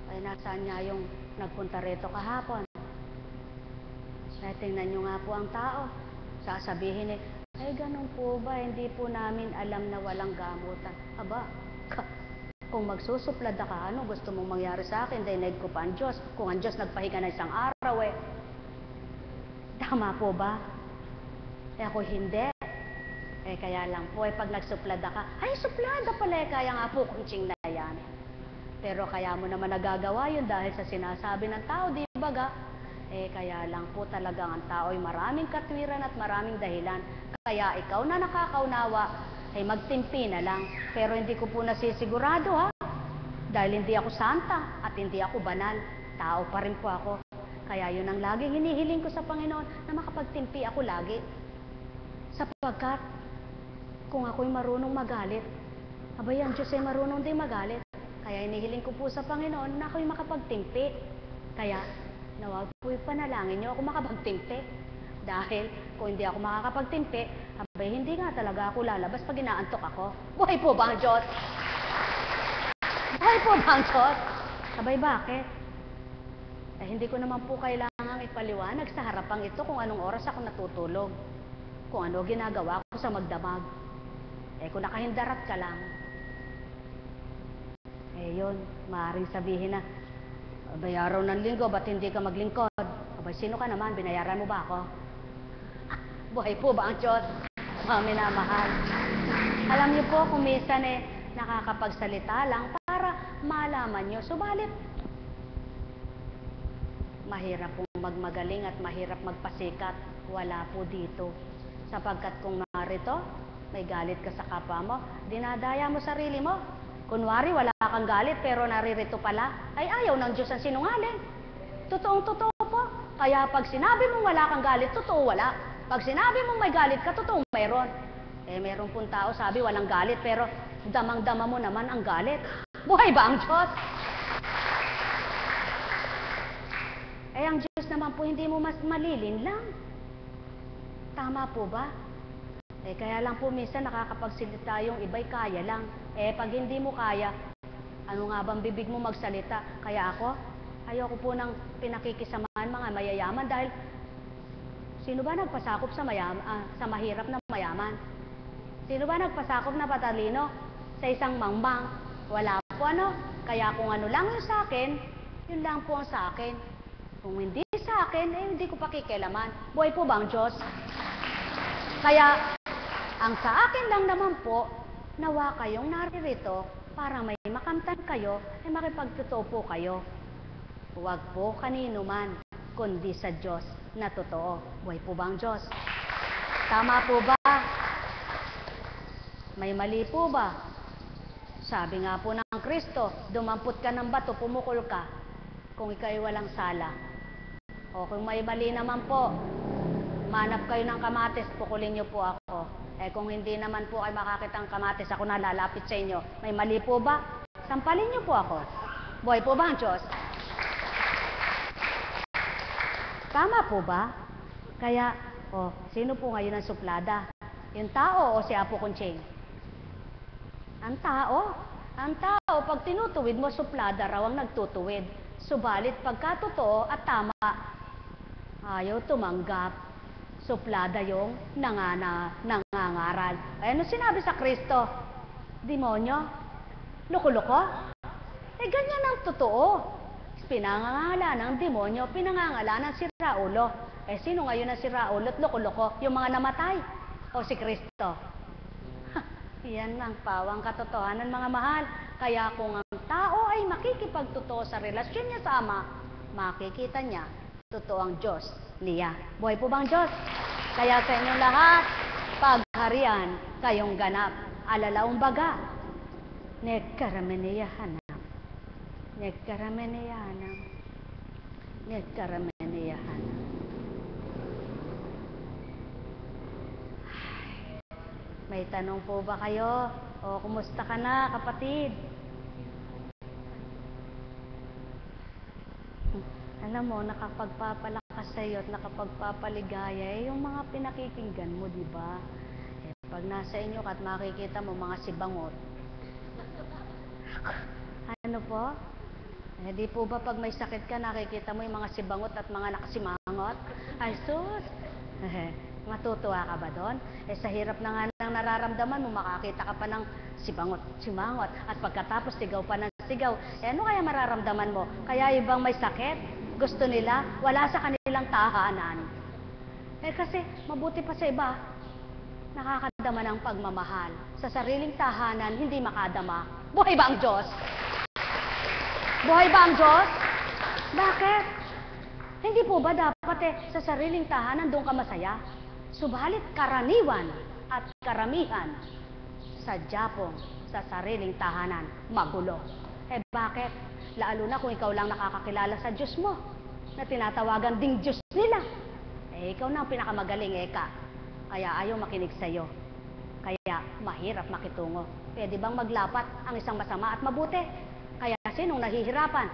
Ay nasaan niya yung nagpunta rito kahapon? Tingnan nyo nga po ang tao. Sasabihin ganun po ba? Hindi po namin alam na walang gamutan. Aba, kung magsusuplada ka, ano gusto mong mangyari sa akin? Dahil ko pa ang Diyos. Kung ang Diyos nagpahinga na isang araw tama po ba? Ako hindi. Kaya lang po, pag nagsuplada ka, suplada pala, kaya nga po kunching na yan. Pero kaya mo naman nagagawa yun dahil sa sinasabi ng tao, di ba ga? Kaya lang po talagang ang tao ay maraming katwiran at maraming dahilan. Kaya ikaw na nakakaunawa, magtimpi na lang. Pero hindi ko po nasisigurado ha. Dahil hindi ako santa at hindi ako banal. Tao pa rin po ako. Kaya yun ang laging hinihiling ko sa Panginoon na makapagtimpi ako lagi. Sapagkat kung ako'y marunong magalit, abay ang Diyos ay marunong din magalit. Kaya hinihiling ko po sa Panginoon na ako'y makapagtimpi. Kaya nawag po'y panalangin niyo ako makapagtimpi. Dahil kung hindi ako makakapagtimpi, abay hindi nga talaga ako lalabas pag inaantok ako. Buhay po ba ang Diyos? Buhay po ba ang Diyos? Abay bakit? Hindi ko naman po kailangang ipaliwanag sa harapang ito kung anong oras ako natutulog. Kung ano ginagawa ko sa magdamag. Kung nakahindarat ka lang, yun, maaaring sabihin na, abay araw ng linggo, ba't hindi ka maglingkod? Abay, sino ka naman? Binayaran mo ba ako? Buhay po ba ang Diyos? Mga minamahal. Alam niyo po, kung minsan nakakapagsalita lang para malaman niyo. Subalit, mahirap pong magmagaling at mahirap magpasikat. Wala po dito. Sapagkat kung narito, may galit ka sa kapwa mo, dinadaya mo sarili mo. Kunwari, wala kang galit pero naririto pala, ay ayaw ng Diyos ang sinungaling. Totoong-totoo po. Kaya pag sinabi mong wala kang galit, totoo wala. Pag sinabi mong may galit ka, totoo mayroon. Meron pong tao sabi walang galit pero damang-dama mo naman ang galit. Buhay ba ang Diyos? Ang Diyos naman po hindi mo mas malilin lang. Tama po ba? Kaya lang po minsan nakakapagsalita yung iba'y kaya lang. Pag hindi mo kaya, ano nga bang bibig mo magsalita? Kaya ako, Ayoko po ng pinakikisamahan mga mayayaman dahil sino ba nagpasakop sa mahirap na mayaman? Sino ba nagpasakop na patalino sa isang mangbang? Wala po ano. Kaya kung ano lang yung sa akin, yun lang po ang sa akin. Kung hindi sa akin, hindi ko pakikialaman. Buhay po ba ang Diyos? Kaya, ang sa akin lang naman po, nawa kayong naririto para may makamtan kayo ay makipagtotoo po kayo. Huwag po kanino man, kundi sa Diyos na totoo. Buhay po ba ang Diyos? Tama po ba? May mali po ba? Sabi nga po ng Kristo, dumampot ka ng bato, pumukol ka, kung ikaw ay walang sala. O kung may mali naman po, manap kayo ng kamatis, pukulin niyo po ako. Kung hindi naman po kayo makakita ng kamatis, ako na lalapit sa inyo. May mali po ba? Sampalin niyo po ako. Buhay po ba ang Diyos? Tama po ba? Kaya, sino po ngayon ang suplada? Yung tao o si Apo Kunching? Ang tao. Ang tao, pag tinutuwid mo, suplada raw ang nagtutuwid. Subalit, pagka totoo at tama, ayaw tumanggap. Suplada yung nangangaral. Ano sinabi sa Kristo? Demonyo? Loko-loko? Ganyan ang totoo. Pinangangalan ng demonyo, pinangangalan ng si Raulo. Sino ngayon ang si Raulo at loko-loko? Yung mga namatay? O si Kristo? Yan ang pawang katotohanan, mga mahal. Kaya kung ang tao ay makikipagtotoo sa relasyon niya sa Ama, makikita niya, totoo ang Diyos niya. Buhay po bang Diyos? Kaya sa inyong lahat, pagharian kayong ganap. Alalaong baga, nagkarameneyahanam. Nagkarameneyahanam. Nagkarameneyahanam. May tanong po ba kayo? O kumusta ka na, kapatid? Alam mo, nakapagpapalakas sa iyo at nakapagpapaligaya yung mga pinakikinggan mo, di ba? Pag nasa inyo ka at makikita mo mga sibangot. Ano po? Di po ba pag may sakit ka, nakikita mo yung mga sibangot at mga nakasimangot? Ay, sus! Matutuwa ka ba doon? Sa hirap na nga ng nararamdaman mo, makakita ka pa ng sibangot, at pagkatapos sigaw pa ng sigaw. Ano kaya mararamdaman mo? Kaya ibang may sakit, gusto nila, wala sa kanilang tahanan. Kasi mabuti pa sa iba, nakakadama ng pagmamahal. Sa sariling tahanan, hindi makadama. Buhay ba ang Diyos? Buhay ba ang Diyos? Bakit? Hindi po ba dapat sa sariling tahanan doon ka masaya? Subalit karaniwan at karamihan sa Japong, sa sariling tahanan, magulo. Bakit? Lalo na kung ikaw lang nakakakilala sa Diyos mo, na tinatawagan ding Diyos nila. Ikaw na ang pinakamagaling, kaya ayaw makinig sa'yo. Kaya mahirap makitungo. Pwede bang maglapat ang isang masama at mabuti? Kaya sinong nahihirapan?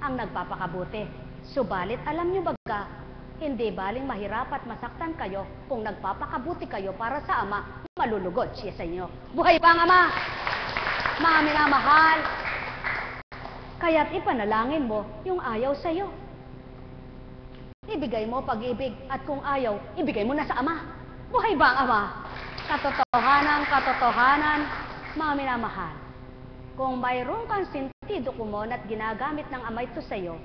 Ang nagpapakabuti. Subalit, alam nyo baga, hindi baling mahirap at masaktan kayo kung nagpapakabuti kayo para sa Ama, malulugod siya sa inyo. Buhay pa ang Ama! Mga minamahal! Kaya't ipanalangin mo yung ayaw sa iyo. Ibigay mo pag-ibig at kung ayaw, ibigay mo na sa Ama. Buhay ba ang Ama? Katotohanan, mga minamahal. Kung mayroon kang sentido kumon at ginagamit ng Ama ito sa iyo,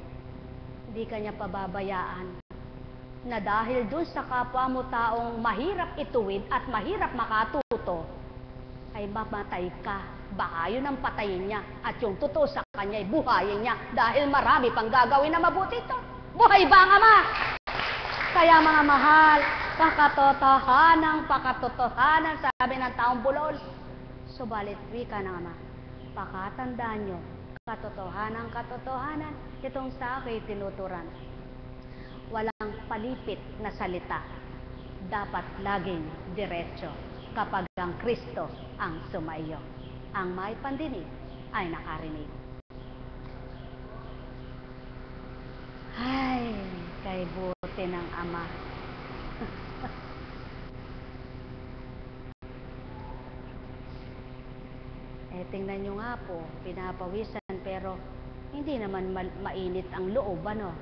hindi ka niya pababayaan na dahil dun sa kapwa mo taong mahirap ituwid at mahirap makatuto, ay mamatay ka. Baka yun ang patayin niya at yung totoo sa kanya ay buhayin niya dahil marami pang gagawin na mabuti ito. Buhay ba ang Ama? Kaya mga mahal, pakatotohanan, sabi ng taong bulol. Subalit wika ng Ama, pakatandaan nyo, katotohanan, itong sa akin tinuturan. Walang palipit na salita. Dapat laging diretso kapag ang Kristo ang sumaiyo. Ang may pandinig ay nakarinig. Ay, kay buti ng Ama. Tingnan nyo nga po, pinapawisan pero Hindi naman mainit ang loob, ano?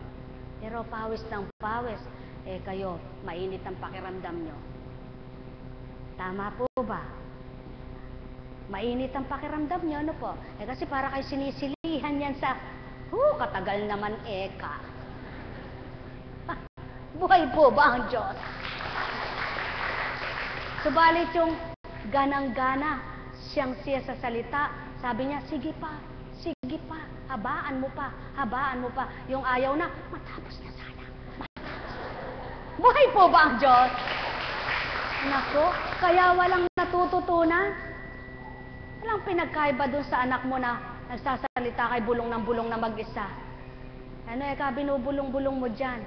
Pero pawis ng pawis. Eh kayo, mainit ang pakiramdam nyo. Tama po ba? Mainit ang pakiramdam nyo, ano po? Eh kasi para kayo sinisilihan yan sa, katagal naman eka. Buhay po ba ang Diyos? Subalit yung ganang-gana, siya sa salita, sabi niya, sige pa, habaan mo pa. Yung ayaw na, matapos na sana. Buhay po ba ang Diyos? Nako, kaya walang natututunan. Walang pinagkaiba dun sa anak mo na nagsasalita kay bulong ng bulong na mag-isa. Ano binubulong-bulong mo dyan?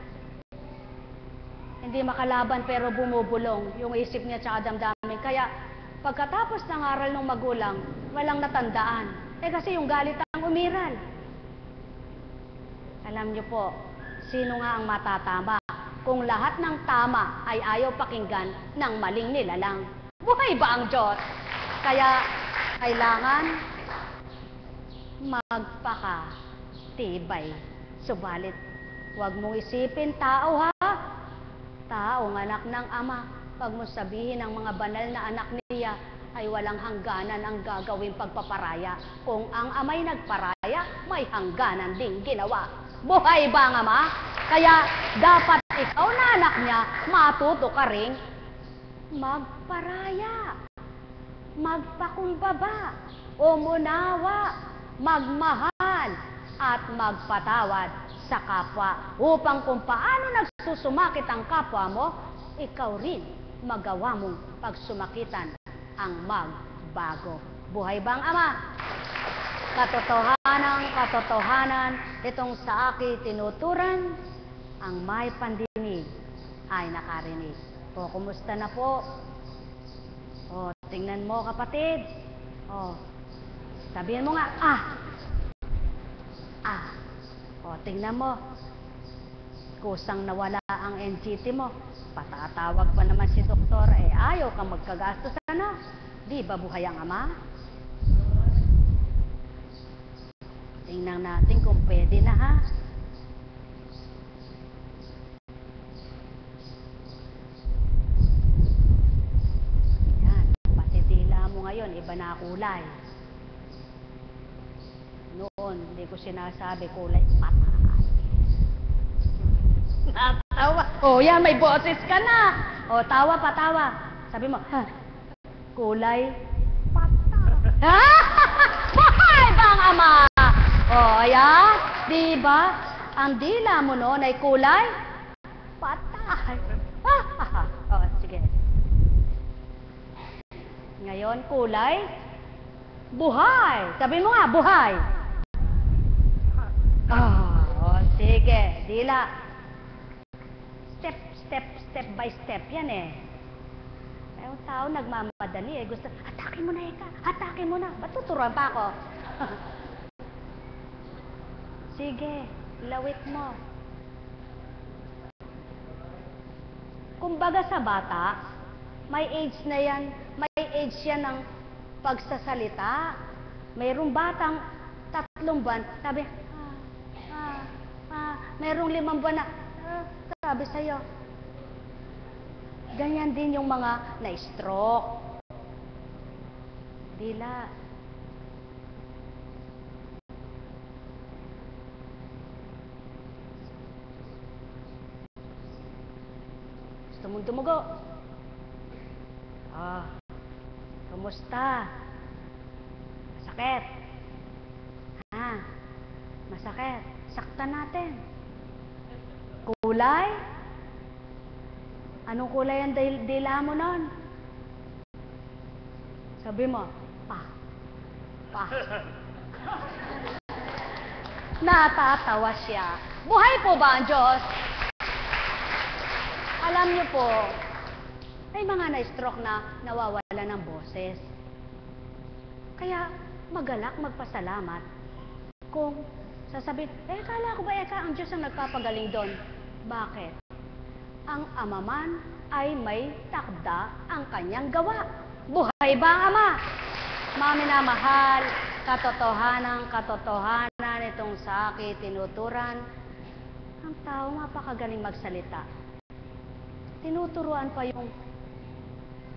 Hindi makalaban pero bumubulong yung isip niya tsaka damdamin. Kaya pagkatapos ng aral ng magulang, walang natandaan. Eh kasi yung galit ang umiral. Alam niyo po, sino nga ang matatama kung lahat ng tama ay ayaw pakinggan ng maling nilalang? Buhay ba ang Diyos? Kaya kailangan magpakatibay. Subalit, huwag mong isipin tao, ha? Taong anak ng Ama, pag mo sabihin ang mga banal na anak niya ay walang hangganan ang gagawing pagpaparaya. Kung ang ama'y nagparaya, may hangganan ding ginawa. Buhay ba ang Ama? Kaya dapat ikaw na anak niya, matuto ka ring magparaya, magpakumbaba, umunawa, magmahal, at magpatawad sa kapwa upang kung paano nagsusumakit ang kapwa mo, ikaw rin magawa mong pagsumakitan ang magbago. Buhay bang Ama? Katotohanan, itong sa akin tinuturan, ang may pandinig ay nakarinig. O, kumusta na po? O, tingnan mo kapatid. O, sabihin mo nga, O, tingnan mo. Kusang nawala ang NGT mo. Patatawag pa naman si doktor. Eh, ayaw kang magkagastos. Ano? Di ba buhay ang Ama? Tingnan natin kung pwede na, ha? Yan. Pati tila mo ngayon, iba na kulay. Noon, hindi ko sinasabi kulay patay. Natawa. O yan, may boses ka na. O, tawa pa, tawa. Sabi mo, kulay patay. Buhay bang Ama? O, ayan. Diba? Ang dila mo noon ay kulay patay. O, sige. Ngayon, kulay buhay. Sabi mo nga, buhay. Sige, dila. Step by step yan eh. Yung tao nagmamadali eh. Gusto, hatakin mo na eka. Hatakin mo na. Ba't tuturuan pa ako? Sige, lawit mo. Kumbaga sa bata, may age na yan. May age yan ng pagsasalita. Mayroong batang 3 buwan, sabi, mayroong 5 buwan na, sabi sa'yo. Ganyan din yung mga na-stroke. Dila. Gusto mong dumugo? Kumusta? Masakit? Masakit. Saktan natin. Kulay? Anong kulay ang dila mo nun? Sabi mo, pa. Natatawa siya. Buhay po ba ang Diyos? Alam niyo po, may mga na-stroke na nawawala ng boses. Kaya magalak, magpasalamat. Kung sasabihin, kala ko ba ang Diyos ang nagpapagaling doon? Bakit? Ang Ama man ay may takda ang kanyang gawa. Buhay ba ang Ama? Mami na mahal, katotohanan, itong sa akin tinuturan. Ang tao mapakagaling magsalita. Tinuturuan pa yung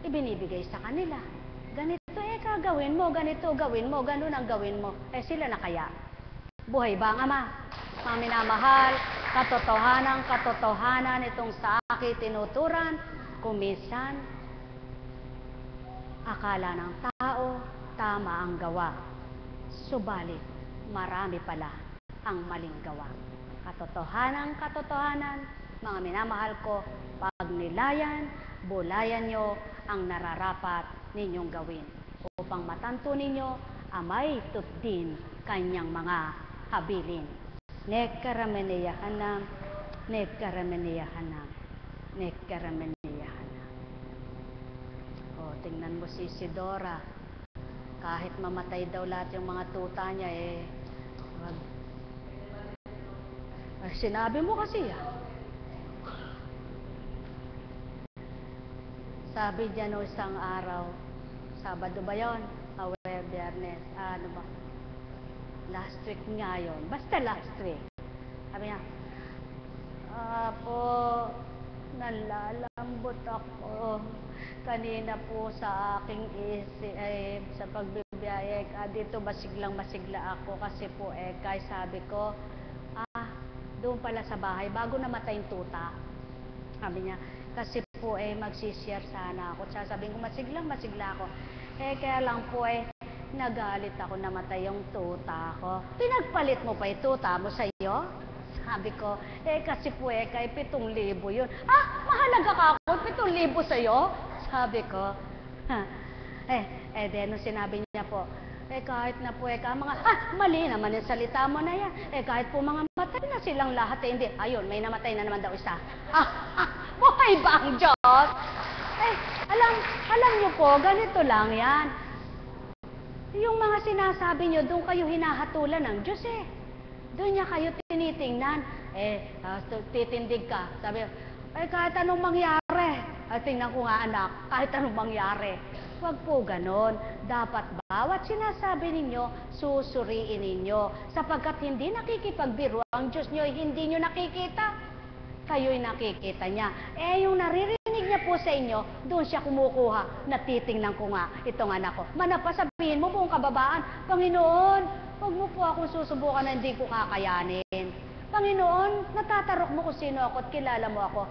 ibinibigay sa kanila. Ganito gawin mo, ganito gawin mo, ganun ang gawin mo. Sila na kaya? Buhay ba ang Ama? Mga minamahal, katotohanan itong sa akin tinuturan. Kuminsan, akala ng tao, tama ang gawa. Subalit, marami pala ang maling gawa. Katotohanan, mga minamahal ko, pag nilayan, bulayan nyo ang nararapat ninyong gawin upang matanto ninyo amay tutdin kanyang mga habilin. Nekarameneyahanam, nekarameneyahanam, nekarameneyahanam. O, tingnan mo si Isidora. Kahit mamatay daw lahat yung mga tuta niya, sinabi mo kasi yan. Sabi niya no isang araw, Sabado ba yun? Biyernes, ano ba? Last week nga yun. Basta last week. Sabi niya, Apo, nalalambot ako. Kanina po sa aking sa pagbibiyahe, dito masiglang-masigla ako kasi po kay sabi ko, doon pala sa bahay, bago namatay yung tuta. Sabi niya, kasi po magsishare sana ako. Sasabihin ko, masiglang-masigla ako. Kaya lang po nagalit ako, namatay yung tuta ko. Pinagpalit mo pa yung tuta mo sa iyo? Sabi ko, kasi po kay 7,000 yun. Mahalaga ka ako, 7,000 sa iyo? Sabi ko, nung sinabi niya po, kahit na po mga, mali naman yung salita mo na yan. Kahit po mga matay na silang lahat, hindi. Ayun, may namatay na naman daw isa. Buhay ba ang Diyos? Alam niyo po, ganito lang yan. Yung mga sinasabi niyo, doon kayo hinahatulan ng Diyos Doon niya kayo tinitingnan. Titindig ka. Sabi, kahit anong mangyari. Tingnan ko nga anak, kahit anong mangyari. Huwag po ganon. Dapat bawat sinasabi ninyo, susuriin ninyo. Sapagkat hindi nakikipagbiro ang Diyos niyo, hindi niyo nakikita. Kayo'y nakikita niya. Yung naririnig niya po sa inyo, doon siya kumukuha. Natitingnan ko nga itong anak ko. Manapasabihin mo buong kababaan, Panginoon, huwag mo po akong susubukan na hindi ko kakayanin. Panginoon, natatarok mo kung sino ako at kilala mo ako.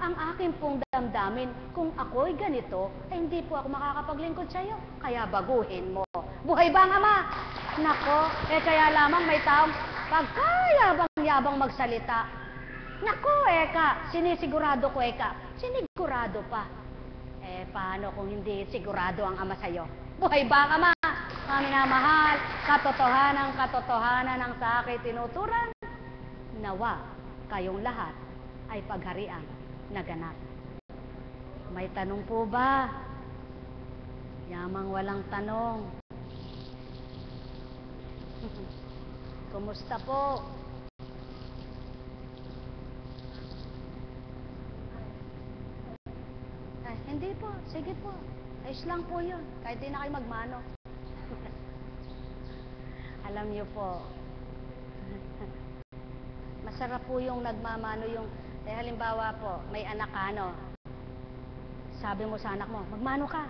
Ang akin pong damdamin, kung ako'y ganito, hindi po ako makakapaglingkod sa iyo. Kaya baguhin mo. Buhay ba ang Ama? Nako, kaya lamang may taong pagkayabang-yabang magsalita. Nako, sinisigurado ko, sinigurado pa. Paano kung hindi sigurado ang Ama sa'yo? Buhay ba ang Ama? Mga minamahal, katotohanan ang sa akin tinuturan. Nawa, kayong lahat ay pagharian na ganap. May tanong po ba? Yamang walang tanong. Kumusta po? Hindi po. Sige po. Ayos lang po yun. Kahit di na kayo magmano. Alam niyo po, masarap po yung nagmamano yung, halimbawa po, may anak ka, sabi mo sa anak mo, magmano ka.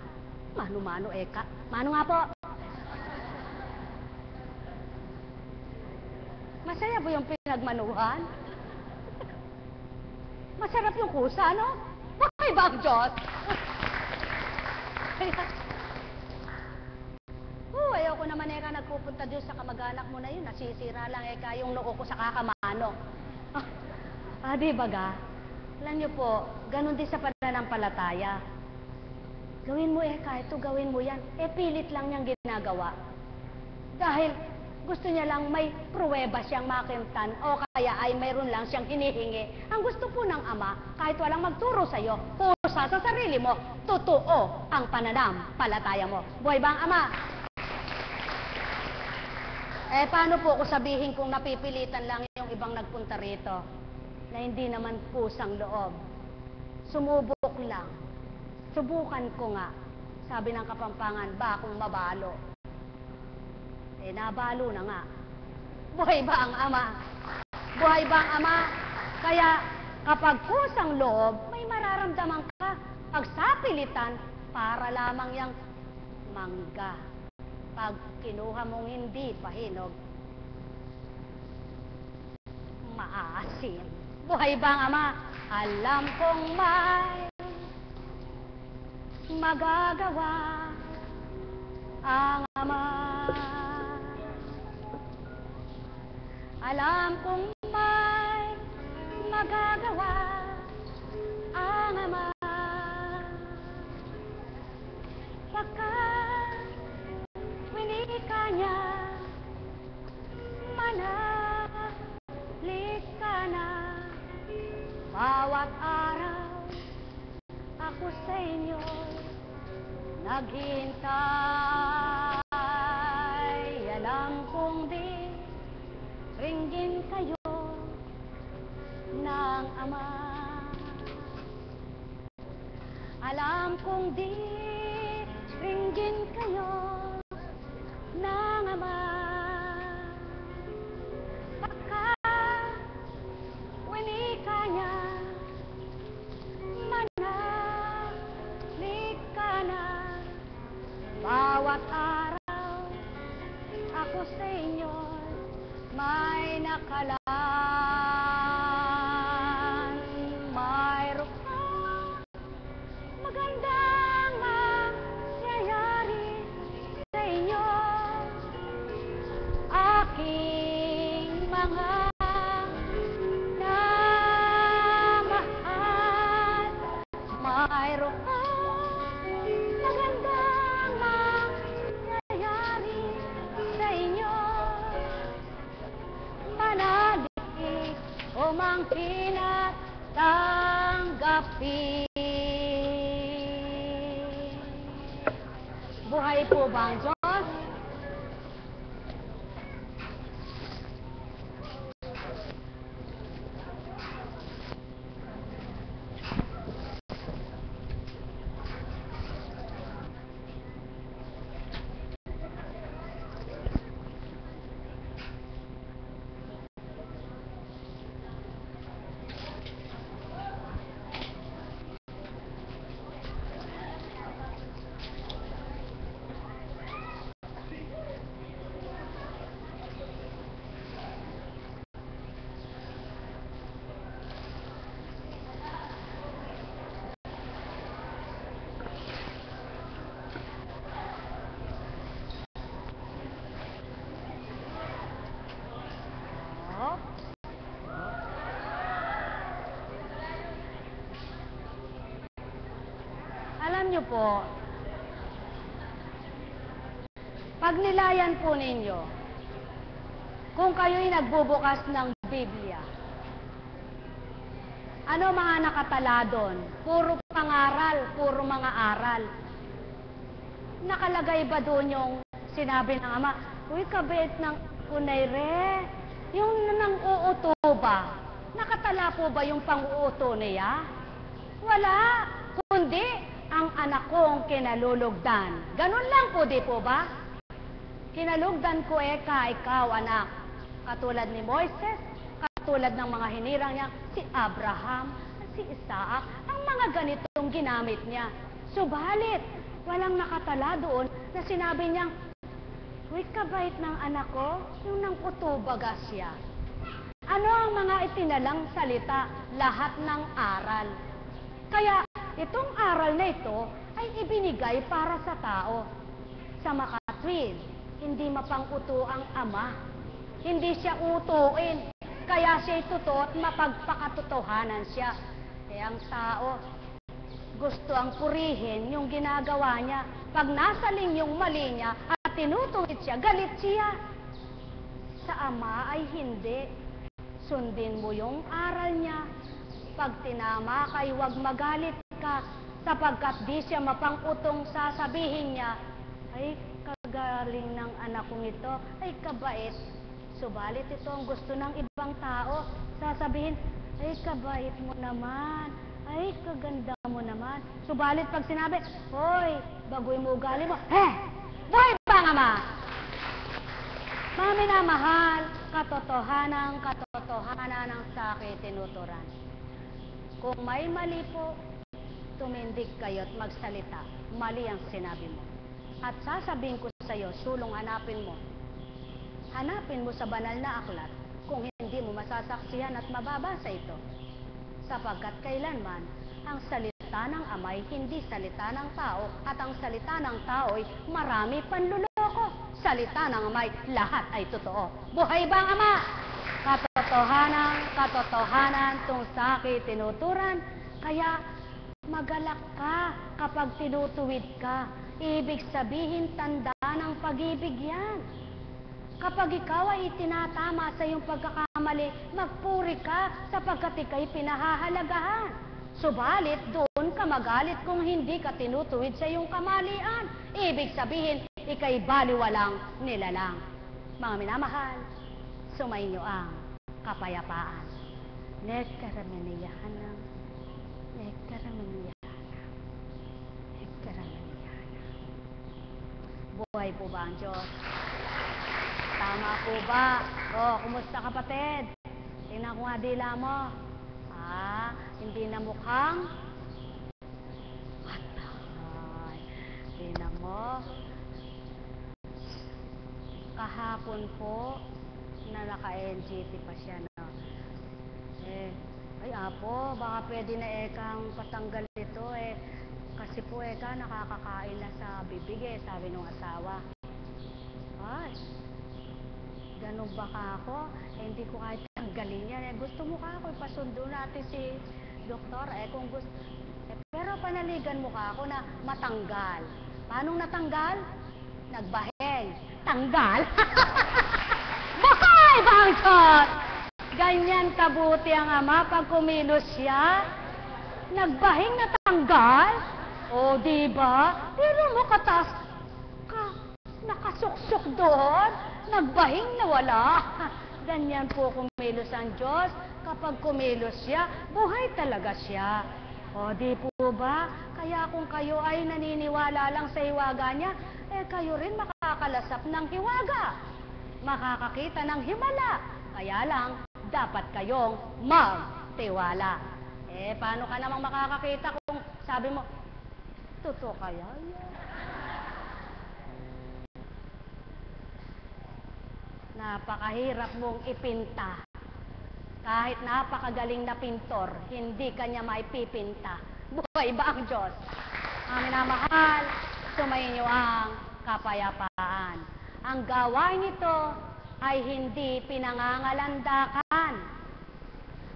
Mano-mano, Mano nga po. Masaya po yung pinagmanuhan. Masarap yung kusa, Buhay ba ang Diyos? Ayaw ko naman nagpupunta Diyos sa kamag-anak mo na yun. Nasisira lang yung noo ko sa kakamano. Di ba ga? Alam niyo po, ganun din sa pananampalataya. Gawin mo ito, gawin mo yan. Pilit lang niyang ginagawa. Dahil gusto niya lang may pruweba siyang makintan o kaya ay mayroon lang siyang hinihingi. Ang gusto po ng Ama, kahit walang magturo sa iyo, pusa sa sarili mo, totoo ang pananampalataya mo. Buhay ba ang Ama? Paano po kung sabihin kong napipilitan lang yung ibang nagpunta rito na hindi naman pusang loob? Sumubok lang. Subukan ko nga. Sabi ng Kapampangan, bakong mabalo. Nabalo na nga. Buhay ba ang ama? Buhay ba ang ama? Kaya kapag kusang loob, may mararamdaman ka. Pag sapilitan, para lamang yang mangga. Pag kinuha mong hindi pahinog, maasim. Buhay ba ang ama? Alam kong may magagawa ang ama. Alam kong may magagawa ang ama. Pagkat winika niya, manahalik ka na. Bawat araw, ako sa inyo naghihintay. Alam kong di ringgin kayo ng ama. Alam kong di ringgin kayo ng ama. Pagkat winika niya, manahalik ka na. Bawat araw, ako sa inyo may nakalaan. Mayroon ka magandang mangyayari sa inyo. Aking mga namahal, mayroon ka magandang mangyayari sa inyo. Manalig o mangkin at tanggapin. Buhay po ba ang Diyos? Alam niyo po, pag nilayan po ninyo, kung kayo'y nagbubukas ng Biblia, ano mga nakatala doon? Puro pangaral, puro mga aral. Nakalagay ba doon yung sinabi ng ama, uy, kabait ng kunayre, yung nang uuto ba? Nakatala po ba yung pang-uuto niya? Wala, kundi ang anak kong kinalulugdan. Ganun lang po, di po ba? Kinalugdan ko ikaw, anak. Katulad ni Moises, katulad ng mga hinirang niya, si Abraham, si Isaac, ang mga ganitong ginamit niya. Subalit, walang nakatala doon na sinabi niyang, uy, kabait ng anak ko, yung nang utubaga siya. Ano ang mga itinalang salita? Lahat ng aral. Kaya, itong aral na ito ay ibinigay para sa tao. Sa makatwid, hindi mapang-uto ang ama. Hindi siya utuin. Kaya siya'y totoo at mapagpakatotohanan siya. Kaya ang tao, gusto ang purihin yung ginagawa niya. Pag nasaling yung mali niya at tinutuwid siya, galit siya. Sa ama ay hindi. Sundin mo yung aral niya. Pag tinama kay huwag magalit ka, sapagkat di siya mapang-utong sasabihin niya, ay kagaling ng anak kong ito, ay kabait. Subalit ito ang gusto ng ibang tao, sasabihin, ay kabait mo naman, ay kaganda mo naman. Subalit pag sinabi, hoy, bagoy mo ugali mo, buhay ba nga ma? Mga minamahal, katotohanan ng sa akin tinuturan. Kung may mali po, tumindig kayo at magsalita. Mali ang sinabi mo. At sasabihin ko sa iyo, sulong hanapin mo. Hanapin mo sa banal na aklat kung hindi mo masasaksihan at mababasa ito. Sapagkat kailanman, ang salita ng Amay hindi salita ng tao at ang salita ng tao ay marami panluloko. Salita ng Amay, lahat ay totoo. Buhay ba ang Ama? Katotohanan tung sa akin tinuturan. Kaya magalak ka kapag tinutuwid ka. Ibig sabihin, tanda ng pag-ibig yan. Kapag ikaw ay tinatama sa iyong pagkakamali, magpuri ka sapagkat ika'y pinahahalagahan. Subalit, doon ka magalit kung hindi ka tinutuwid sa iyong kamalian. Ibig sabihin, ika'y baliwalang nilalang. Mga minamahal, sumainyo ang kapayapaan. Nekaramaniyana, nekaramaniyana, nekaramaniyana. Buhay po ba ang Diyos? Tama po ba? Kumusta kapatid? Tingnan ko nga dila mo. Hindi na mukhang patay. Tingnan mo. Kahapon po, na naka-NGT pa siya, no? Ay apo, baka pwede na ekang patanggal ito, kasi po nakakakain na sa bibig, sabi nung asawa. Ay, ganun ba ka ako? Hindi ko kahit tanggalin yan. Gusto mo ka ako, ipasundo natin si doktor. Kung gusto. Pero panaligan mo ka ako na matanggal. Paanong natanggal? Nagbaheng. Tanggal? Buhay ba ang Diyos? Ganyan kabuti ang Ama pag kumilos siya. Nagbaheng na tanggal? O, diba? Pero mo katas nakasuksok doon, nagbahing na wala. Ganyan po kumilos ang Diyos. Kapag kumilos siya, buhay talaga siya. O, di po ba? Kaya kung kayo ay naniniwala lang sa hiwaga niya, kayo rin makakalasap ng hiwaga. Makakakita ng himala. Kaya lang, dapat kayong magtiwala. Paano ka namang makakakita kung sabi mo, totoo kaya? Napakahirap mong ipinta. Kahit napakagaling na pintor, hindi kanya maipipinta. Buhay ba ang Diyos? Ang minamahal, sumayin niyo ang kapayapaan. Ang gawain nito ay hindi pinangangalandakan.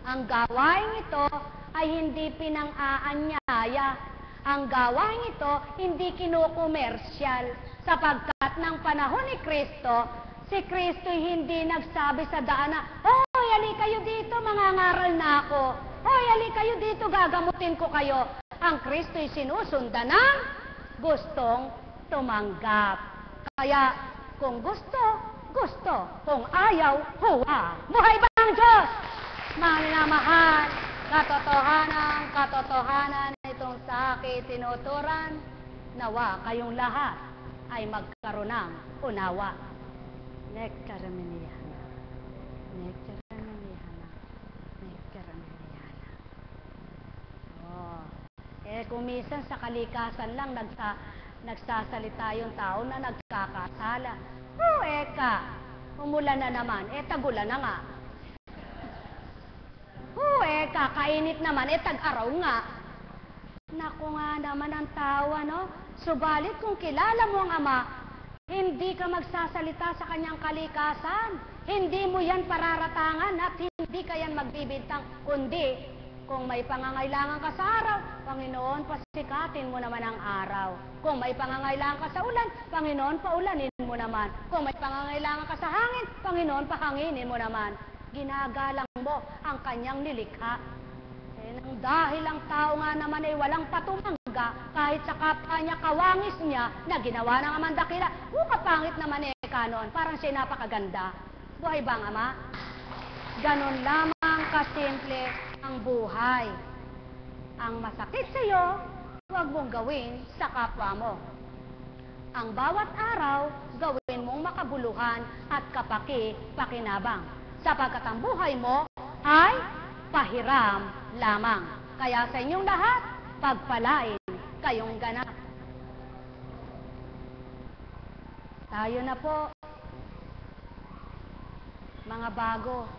Ang gawain ito ay hindi pinang-aanyaya. Ang gawain ito hindi kinukomersyal. Sapagkat ng panahon ni Kristo, si Kristo hindi nagsabi sa daan na, "Hoy, ali kayo dito, mangangaral na ako. Hoy, ali kayo dito, gagamutin ko kayo." Ang Kristo'y sinusundan ng gustong tumanggap. Kaya, kung gusto, gusto. Kung ayaw, huwa. Buhay ba ang Diyos? Mga minamahal, katotohanan itong sa akin tinuturan, nawa kayong lahat ay magkaroon ng unawa. Nekaramaniyana. Nekaramaniyana. Nekaramaniyana. Kung minsan sa kalikasan lang nagsasalita yung tao na nagkakasala. Umulan na naman, tagulan na nga. Kakainit naman, tag-araw nga. Naku nga naman ang tao, no? Subalit kung kilala mo ang Ama, hindi ka magsasalita sa kanyang kalikasan. Hindi mo yan pararatangan at hindi ka yan magbibintang. Kundi, kung may pangangailangan ka sa araw, Panginoon, pasikatin mo naman ang araw. Kung may pangangailangan ka sa ulan, Panginoon, paulanin mo naman. Kung may pangangailangan ka sa hangin, Panginoon, pahanginin mo naman. Ginagalang mo ang kanyang nilikha. Nang dahil ang tao nga naman ay walang patumangga, kahit sa kapwa niya, kawangis niya, na ginawa ng Amang Dakila, kapangit naman kanon, parang siya napakaganda. Buhay ba ang Ama? Ganon lamang kasimple ang buhay. Ang masakit sa iyo, huwag mong gawin sa kapwa mo. Ang bawat araw, gawin gawin mong makabuluhan at kapaki-pakinabang. Sapagkat ang buhay mo ay pahiram lamang. Kaya sa inyong lahat, pagpalain kayong ganap. Tayo na po, mga bago.